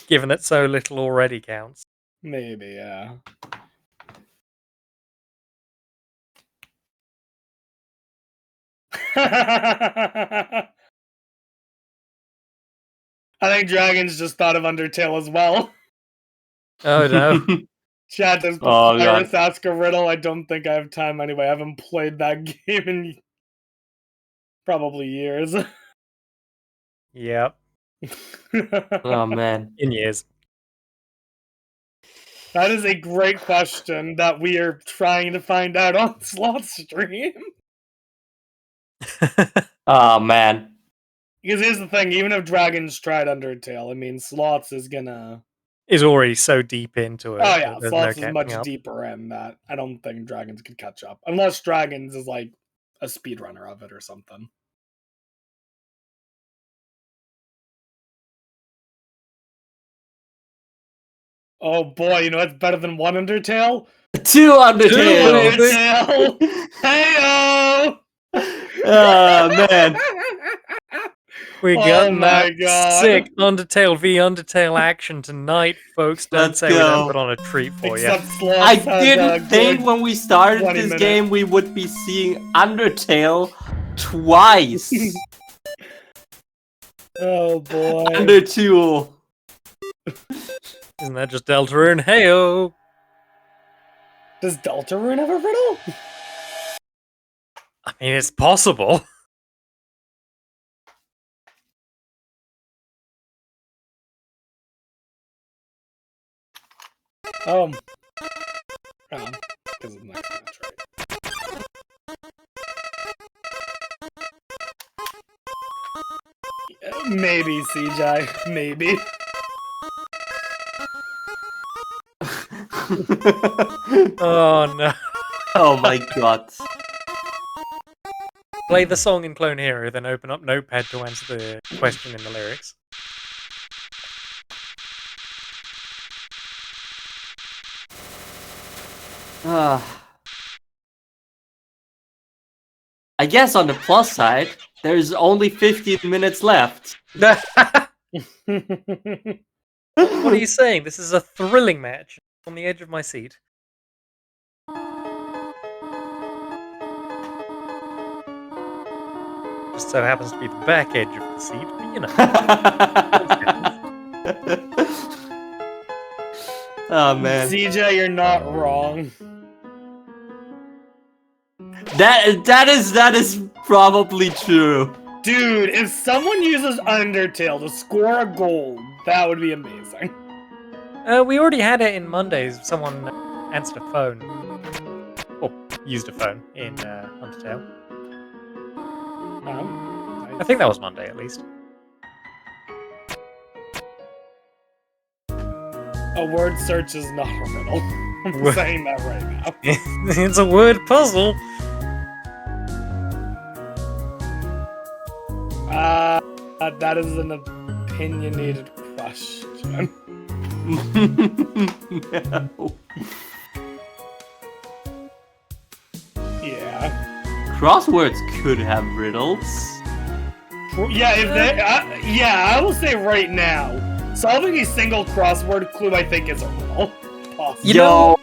given that so little already counts. Maybe, yeah. I think Dragons just thought of Undertale as well. Oh no. Chat does Oh, God. Papyrus ask a riddle? I don't think I have time anyway. I haven't played that game in probably years. Yep. Oh man. In years. That is a great question that we are trying to find out on Sloth Stream. Oh man. Because here's the thing, even if Dragons tried Undertale, I mean, Sloths is gonna... Is already so deep into it. Oh that yeah, there's no Sloths is much catching up. deeper in that. I don't think Dragons could catch up. Unless Dragons is like a speedrunner of it or something. Oh boy, you know what's better than one Undertale? 2 Undertale. baby. Undertale! Heyo! Oh man. We Oh got my that God. sick Undertale v Undertale action tonight, folks. Don't Let's say we don't go. put on a treat for you. Except Sloths I has a didn't think good... when we started 20 this minutes. game we would be seeing Undertale twice. Oh boy. Undertale. Isn't that just Deltarune? Heyo! Does Deltarune have a riddle? I mean, it's possible. Oh, because of the next match, right? Maybe, CJ. Maybe. Oh no. Oh my god. Play the song in Clone Hero, then open up Notepad to answer the question in the lyrics. I guess on the plus side, there's only 15 minutes left. What are you saying? This is a thrilling match. On the edge of my seat. Just so happens to be the back edge of the seat, but you know. Oh man, CJ, you're not wrong. that is probably true. Dude, if someone uses Undertale to score a goal, that would be amazing. We already had it in Mondays. Someone answered a phone. Or used a phone in Undertale. I think that was Monday, at least. A word search is not a riddle. I'm saying that right now. It's a word puzzle. That is an opinionated question. No. Yeah. Crosswords could have riddles. Yeah, if they, I will say right now, solving a single crossword clue, I think, is a riddle. Possibly. Yo,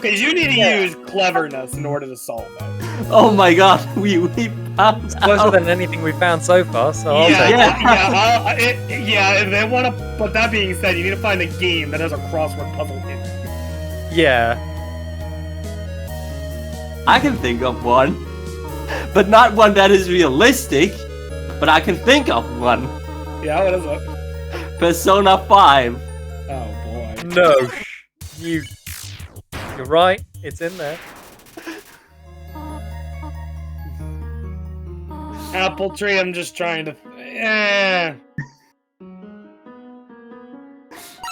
Because you need to use cleverness in order to solve it. oh my god, we found It's closer out. than anything we've found so far, so I'll take it. If they want to. But that being said, you need to find a game that has a crossword puzzle in it. Yeah. I can think of one, but not one that is realistic. But I can think of one. Yeah, what is it? Persona 5. Oh boy. No. You're right. It's in there. Apple tree. I'm just trying to.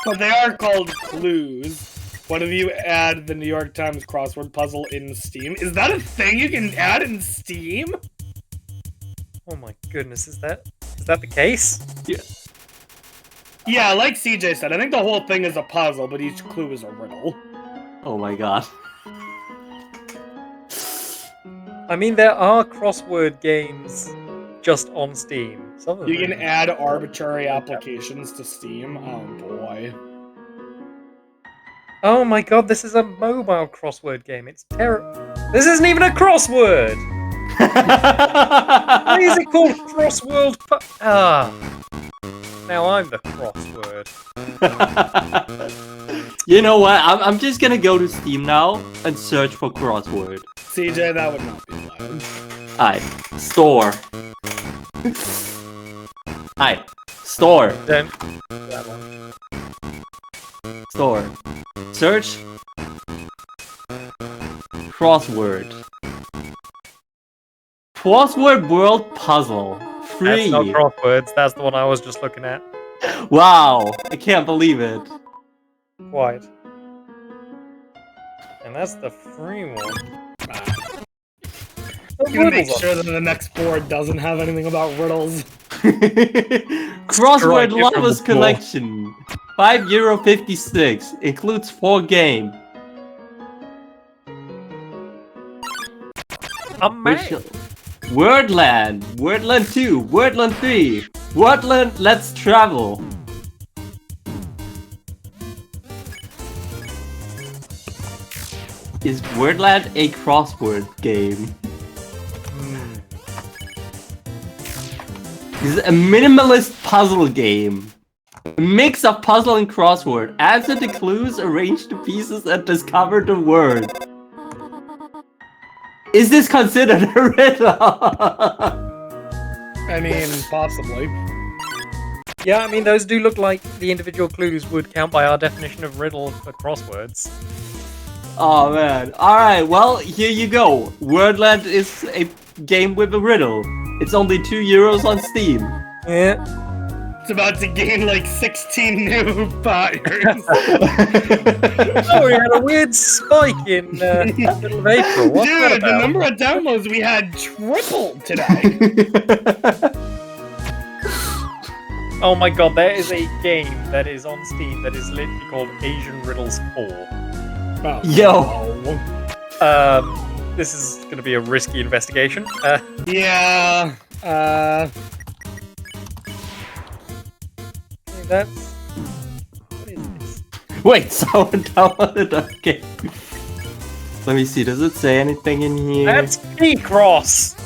But they are called clues. What if you add the New York Times crossword puzzle in Steam? Is that a thing you can add in Steam? Oh my goodness, is that the case? Yeah, like CJ said, I think the whole thing is a puzzle, but each clue is a riddle. Oh my god. I mean, there are crossword games just on Steam. Some of You them. can add arbitrary applications to Steam. Oh boy. Oh my god, this is a mobile crossword game. It's terrible. This isn't even a crossword! Why is it called crossword? Now I'm the crossword. You know what? I'm just gonna go to Steam now and search for crossword. CJ, that would not be allowed. Alright, store. Alright, store. Then that one. Store. Search. Crossword. Crossword World Puzzle. Free. That's not crosswords. That's the one I was just looking at. Wow, I can't believe it. Quite. And that's the free one. I'm gonna make sure that the next board doesn't have anything about riddles. Crossword Strike it from Lovers the floor. Collection. €5.56. Includes 4 games. Wordland. Wordland 2. Wordland 3. Wordland Let's Travel. Is Wordland a crossword game? This is a minimalist puzzle game. A mix of puzzle and crossword. Answer the clues, arrange the pieces, and discover the word. Is this considered a riddle? I mean, possibly. Yeah, I mean, those do look like the individual clues would count by our definition of riddle for crosswords. Oh man. Alright, well, here you go. Wordland is a game with a riddle. It's only €2 on Steam. Yeah. It's about to gain like 16 new buyers. Oh, we had a weird spike in the middle of April. What's that Dude, the about? number of downloads we had tripled today. Oh my god, there is a game that is on Steam that is literally called Asian Riddles 4. Oh, Yo. no. This is going to be a risky investigation. Yeah. That's. What is this? Wait, someone downloaded the game. Let me see, does it say anything in here? That's P-Cross!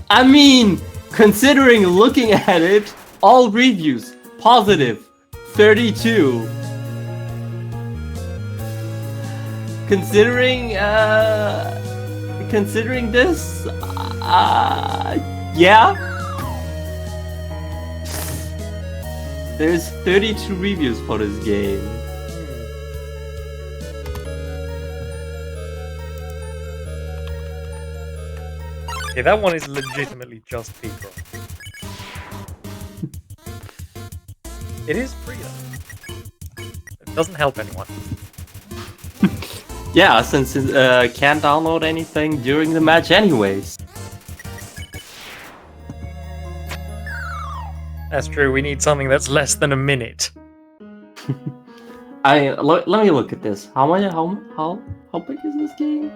I mean, considering looking at it, all reviews, positive, 32. Considering this, yeah. There's 32 reviews for this game. Okay, that one is legitimately just P-Cross. It is free though. It doesn't help anyone. Yeah, since it can't download anything during the match anyways. That's true, we need something that's less than a minute. Let me look at this. How big is this game?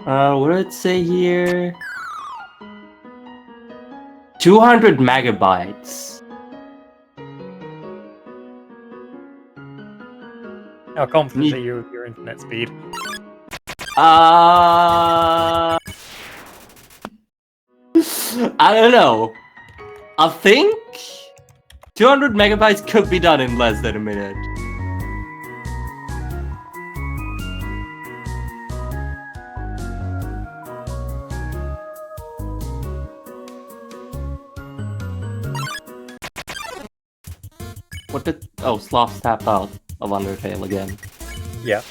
What did it say here? 200 megabytes. How confident are you with your internet speed? I don't know. I think 200 megabytes could be done in less than a minute. What did... Oh, Sloths tapped out of Undertale again. Yeah.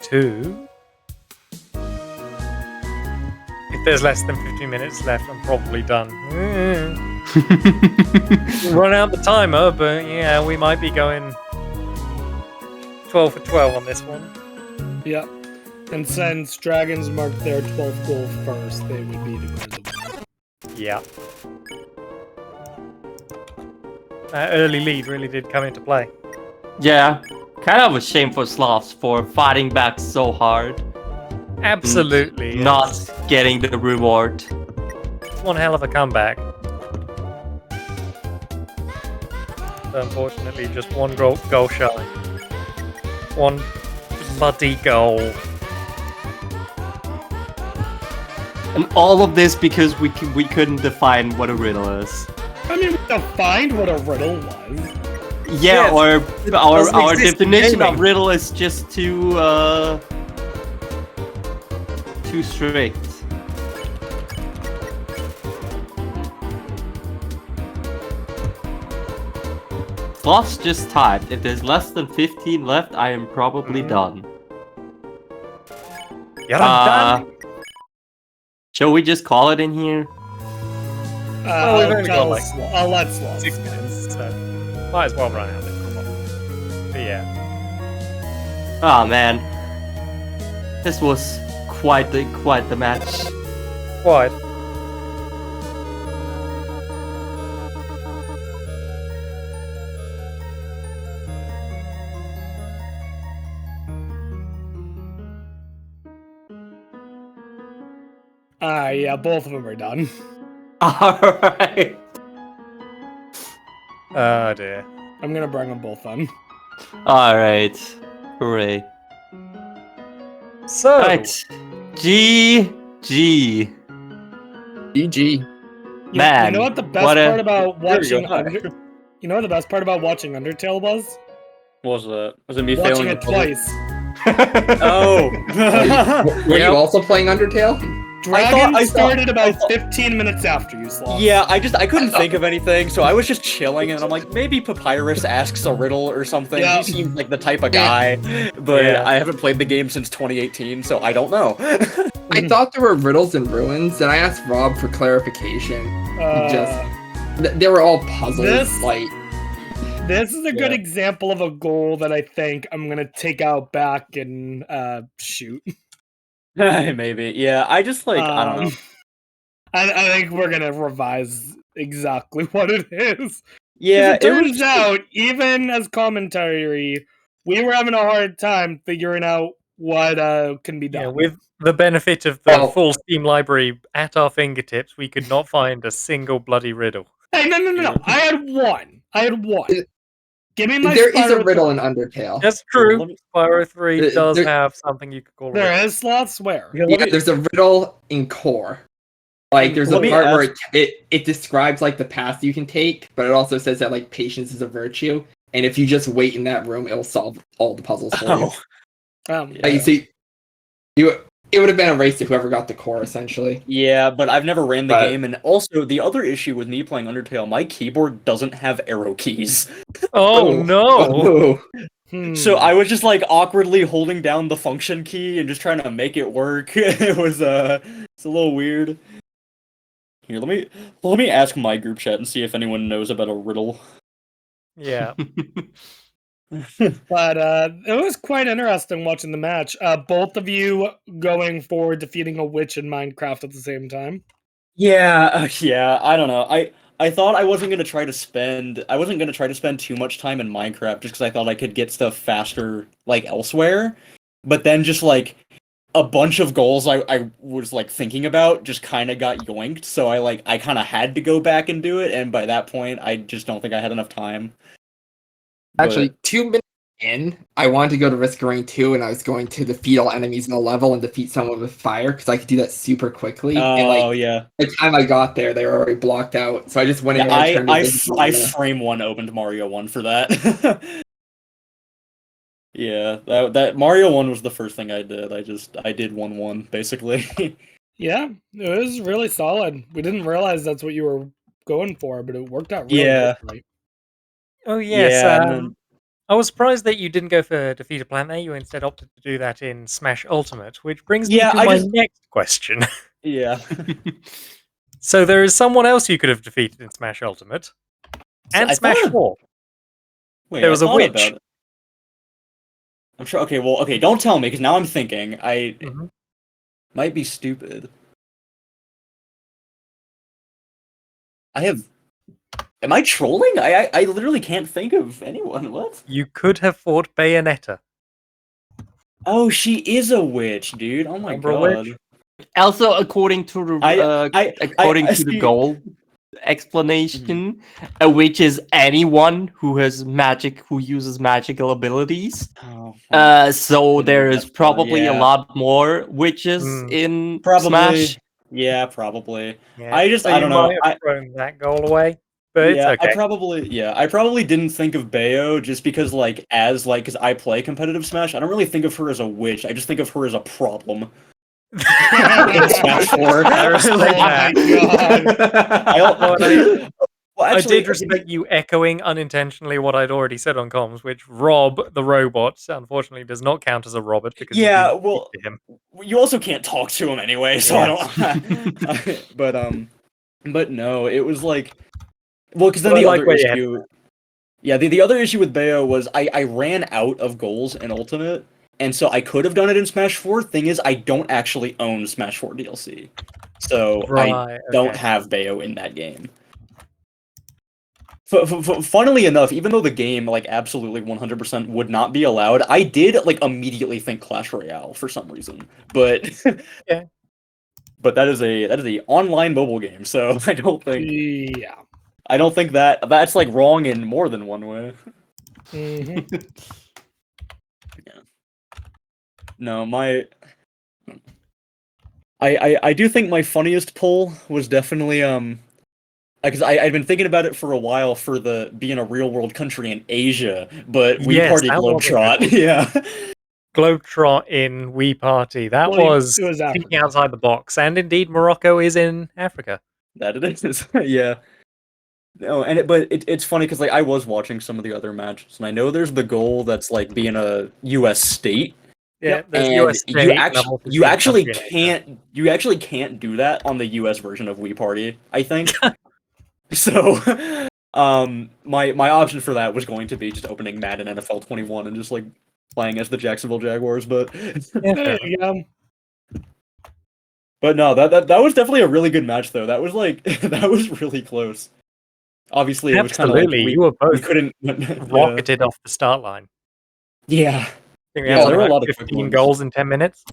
Two. If there's less than 15 minutes left, I'm probably done. Run out the timer, but yeah, we might be going 12 for 12 on this one. Yeah. And since Dragons marked their 12th goal first, they would be declared the winner. Yeah. That early lead really did come into play. Yeah, kind of a shame for Sloths for fighting back so hard. Absolutely. Not getting the reward. It's one hell of a comeback. But unfortunately, just one goal shy. One bloody goal. And all of this because we couldn't define what a riddle is. I mean, we defined what a riddle was. Yeah, Yeah, or doesn't our exist in definition gaming. of riddle is just too strict. Sloths just typed, if there's less than 15 left, I am probably done. Yeah, I'm done. Shall we just call it in here? Well, we've only got, like, I'll let Sloths. 6 minutes, so might as well run out of it. But yeah. Oh man, this was quite the match. Quite. Yeah, both of them are done. All right. Oh dear. I'm gonna bring them both on. All right. Hooray. So, Right. GG. GG. Man, You know what the best what a- part about There we watching go. You know what the best part about watching Undertale was? What was that? Was it me Watching failing it the puzzle? twice. Oh. Were you also playing Undertale? Dragon I thought- started about 15 minutes after you, Sloth. Yeah, I couldn't think of anything, so I was just chilling, and I'm like, maybe Papyrus asks a riddle or something. Yeah. He seems like the type of guy, but Yeah. I haven't played the game since 2018, so I don't know. I thought there were riddles and ruins, and I asked Rob for clarification. They were all puzzles. This- Like, This is a good Yeah. example of a goal that I think I'm gonna take out back and shoot. Maybe, yeah. I just like I don't know. I think we're gonna revise exactly what it is. Yeah, it turns out, even as commentary, we were having a hard time figuring out what can be Yeah, done. with the benefit of the Well- full Steam library at our fingertips, we could not find a single bloody riddle. Hey, no. Yeah. I had one. Is- Give me my There is a Spyro riddle 3. in Undertale. That's Here, true. let me- Spyro 3 does There- have something you could call a There riddle. is sloths. Where? Yeah, Yeah, there's a riddle in Core. Like, there's a Let me part where ask- it describes, like, the path you can take, but it also says that, like, patience is a virtue, and if you just wait in that room, it'll solve all the puzzles for you. Oh, Yeah. Like, you see, it would have been a race to whoever got the core, essentially. yeah, but I've never ran the But- game, and also the other issue with me playing Undertale, my keyboard doesn't have arrow keys. Oh Oh. no! Oh. So I was just like awkwardly holding down the function key and just trying to make it work. It was it's a little weird. Here, let me ask my group chat and see if anyone knows about a riddle. Yeah. But it was quite interesting watching the match. Both of you going for defeating a witch in Minecraft at the same time. Yeah, yeah, I don't know. I thought I wasn't gonna try to spend too much time in Minecraft just because I thought I could get stuff faster like elsewhere. But then just like a bunch of goals I was like thinking about just kind of got yoinked, so I kind of had to go back and do it, and by that point I just don't think I had enough time. Actually, But- 2 minutes in, I wanted to go to Risk of Rain 2, and I was going to defeat all enemies in the level and defeat someone with fire, because I could do that super quickly. And, oh like, yeah. by the time I got there, they were already blocked out, so I just went in Yeah, there and turned it I into frame one opened Mario 1 for that. Yeah, that Mario 1 was the first thing I did. I did 1-1 basically. Yeah, it was really solid. We didn't realize that's what you were going for, but it worked out really Yeah. good. Right? Oh yes. Yeah, and then- I was surprised that you didn't go for Defeat a Plant there. You instead opted to do that in Smash Ultimate, which brings me Yeah, to I my just- next question. Yeah. So there is someone else you could have defeated in Smash Ultimate and I Smash thought- 4. Wait, There I was a thought witch. about it. I'm sure. Okay, well, okay. Don't tell me because now I'm thinking I Mhm. might be stupid. I have. Am I trolling? I literally can't think of anyone. What? You could have fought Bayonetta. Oh, she is a witch, dude. Oh my Remember a god. witch? Also, according to the according to the see- goal explanation, a witch is anyone who uses magical abilities. Oh, So there is that's fine, probably a yeah. lot more witches Mm. in Probably. Smash. Yeah, probably. Yeah. I just- so I don't you know, might have thrown that goal away, but it's Yeah, okay. I probably didn't think of Bayo just because because I play competitive Smash. I don't really think of her as a witch. I just think of her as a problem. In Smash 4. I respect that. Oh my god. Well, I did respect you echoing unintentionally what I'd already said on comms, which Rob, the robot, unfortunately does not count as a robot because you Yeah, didn't well- speak to him. You also can't talk to him anyway, so I don't. But no, it was like, well, because then But I the like other where you had issue. Yeah, the other issue with Bayo was I ran out of goals in Ultimate, and so I could have done it in Smash 4. Thing is, I don't actually own Smash 4 DLC, so I Right, don't okay. have Bayo in that game. Funnily enough, even though the game absolutely 100% would not be allowed, I did immediately think Clash Royale for some reason. But Yeah. but that is a online mobile game, so I don't think Yeah. that's wrong in more than one way. Mhm. No, I do think my funniest pull was definitely because I'd been thinking about it for a while for the being a real world country in Asia, but we Yes, party that was a Globetrot, yeah. Globetrot in Wii Party. That Well, was it was thinking Africa. outside the box. And indeed, Morocco is in Africa. That it is, yeah. No, but it's funny because I was watching some of the other matches, and I know there's the goal that's being a U.S. state, Yeah, there's and US you state, and I've actually also you seen a actually country in Asia. can't do that on the U.S. version of Wii Party, I think. So, my option for that was going to be just opening Madden NFL 21 and just playing as the Jacksonville Jaguars, but Yeah, There fair you go. but no, that was definitely a really good match though. That was that was really close. Obviously, it was kind of Absolutely, you were we both couldn't rocketed off the start line. Yeah, think we Yeah, had there something were a like lot of quick 15 ones. goals in 10 minutes.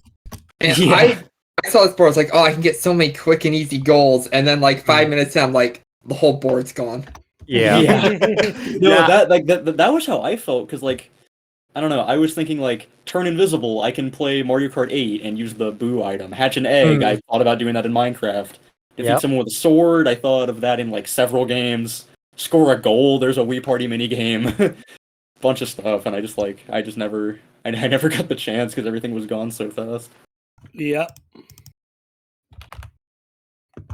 And Yeah. I saw this board. I was like, oh, I can get so many quick and easy goals. And then like 5 minutes in, I'm like, the whole board's gone. Yeah. No, Yeah. that was how I felt because like I don't know. I was thinking like turn invisible. I can play Mario Kart 8 and use the boo item. Hatch an egg. I thought about doing that in Minecraft. Defeat Yep. someone with a sword. I thought of that in like several games. Score a goal. There's a Wii Party mini game. Bunch of stuff, and I never got the chance because everything was gone so fast. Yeah.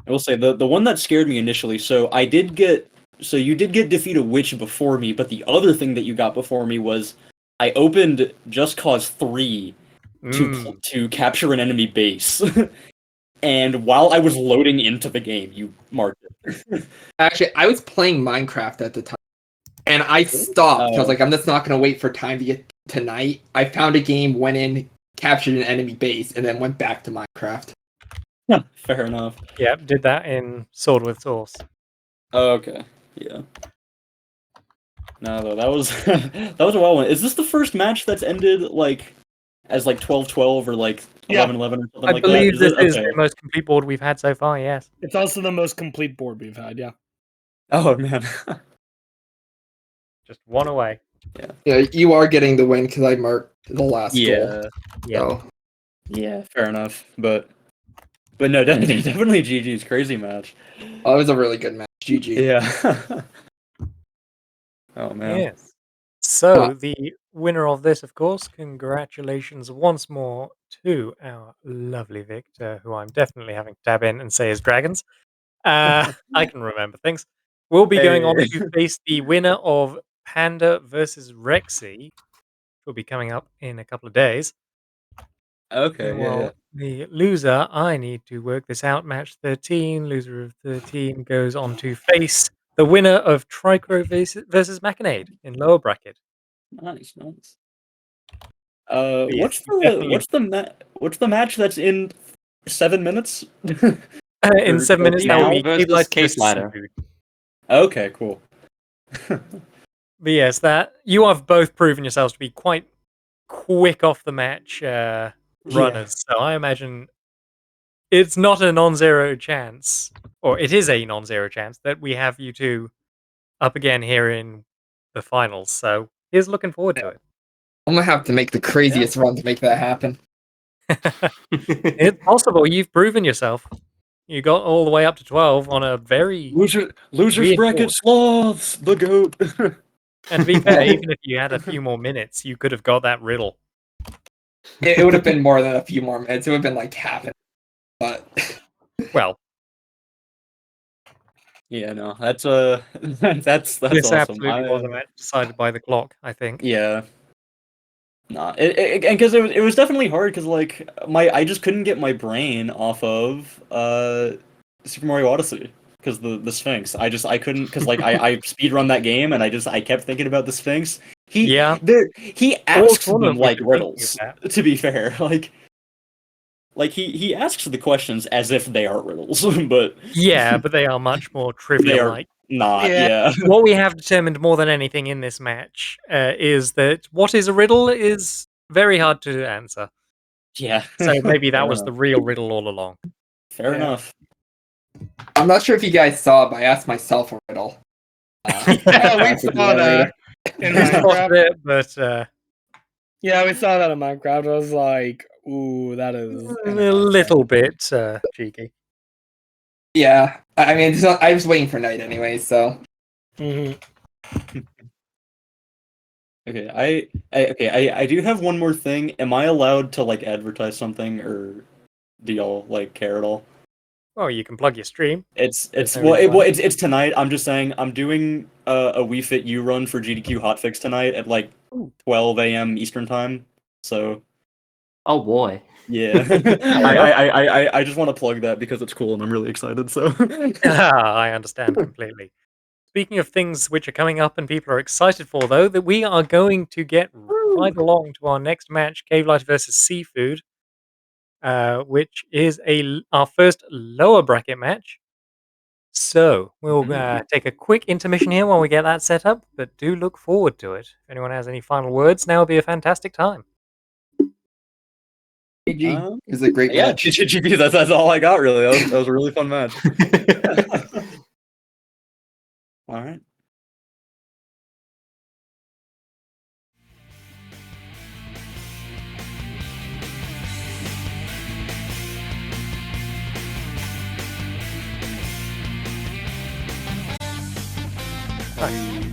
I will say the one that scared me initially. So you did get Defeat a Witch before me, but the other thing that you got before me was I opened Just Cause 3 to capture an enemy base. And while I was loading into the game, you marked it. Actually, I was playing Minecraft at the time. And I stopped. I was Oh. like, I'm just not going to wait for time to get tonight. I found a game, went in, captured an enemy base, and then went back to Minecraft. Fair enough. Yep, did that in Sword with Source. Oh, okay. Yeah. No, though, that was that was a wild one. Is this the first match that's ended like as like 12-12 or like 11-11 or something I like believe that? this is Okay. the most complete board we've had so far, yes. It's also the most complete board we've had, yeah. Oh man. Just one away. Yeah, you are getting the win because I marked the last goal. Yeah. Yeah. So, Yeah, fair enough. But no, definitely GG's crazy match. it was a really good match. GG. Yeah. Oh man. Yes. So, the winner of this, of course, congratulations once more to our lovely Victor, who I'm definitely having to tab in and say is dragonz. I can remember things. We'll be going on Hey. to face the winner of Panda versus Rexy, which will be coming up in a couple of days. Okay, Meanwhile, the loser, I need to work this out. Match 13, loser of 13 goes on to face the winner of Tricro versus Machinade in lower bracket. Nice. Yeah, definitely. What's the match that's in 7 minutes? In 7 minutes, that will be versus Cave Light Cave versus Ladder. Seafood. Okay, cool. But yes, that you have both proven yourselves to be quite quick off the match runners. So I imagine it's not a non-zero chance, or it is a non-zero chance that we have you two up again here in the finals. So here's looking forward to it. I'm going to have to make the craziest run to make that happen. It's possible. You've proven yourself. You got all the way up to 12 on a very Losers Reinforced. bracket sloths, the goat. And to be fair, even if you had a few more minutes, you could have got that riddle. It would have been more than a few more minutes. It would have been like half an hour. But Well, Yeah, no, that's that's this awesome. absolutely was a match decided by the clock, I think. Yeah. Nah, and because it was definitely hard because like I just couldn't get my brain off of Super Mario Odyssey because the Sphinx. I couldn't because like I speedrun that game and I kept thinking about the Sphinx. He asks tournament them like we've been thinking riddles. of that. To be fair, like he asks the questions as if they are riddles, but Yeah, but they are much more they trivial are like. not. Yeah. Yeah. What we have determined more than anything in this match is that what is a riddle is very hard to answer. Yeah. So maybe that Fair was the real riddle all along. Fair Yeah. enough. I'm not sure if you guys saw it, but I asked myself a riddle. Oh, we saw that in We spotted Minecraft. it, but Yeah, we saw that in Minecraft. I was like, ooh, that is a little bit cheeky. Yeah. I mean, I was waiting for night anyway, so. Mhm. Okay, I do have one more thing. Am I allowed to like advertise something, or do y'all like care at all? Well, you can plug your stream. It's no reason why. it's tonight. I'm just saying I'm doing a Wii Fit U run for GDQ hotfix tonight at like 12 a.m. Eastern time. So Oh boy. yeah, I just want to plug that because it's cool and I'm really excited. So I understand completely. Speaking of things which are coming up and people are excited for, though, that we are going to get right along to our next match, Cave Light versus Seafood, which is our first lower bracket match. So we'll take a quick intermission here while we get that set up, but do look forward to it. If anyone has any final words, now would be a fantastic time. GG. It was a great Yeah, match. GG. That's all I got really. That was a really fun match. All right. Nice.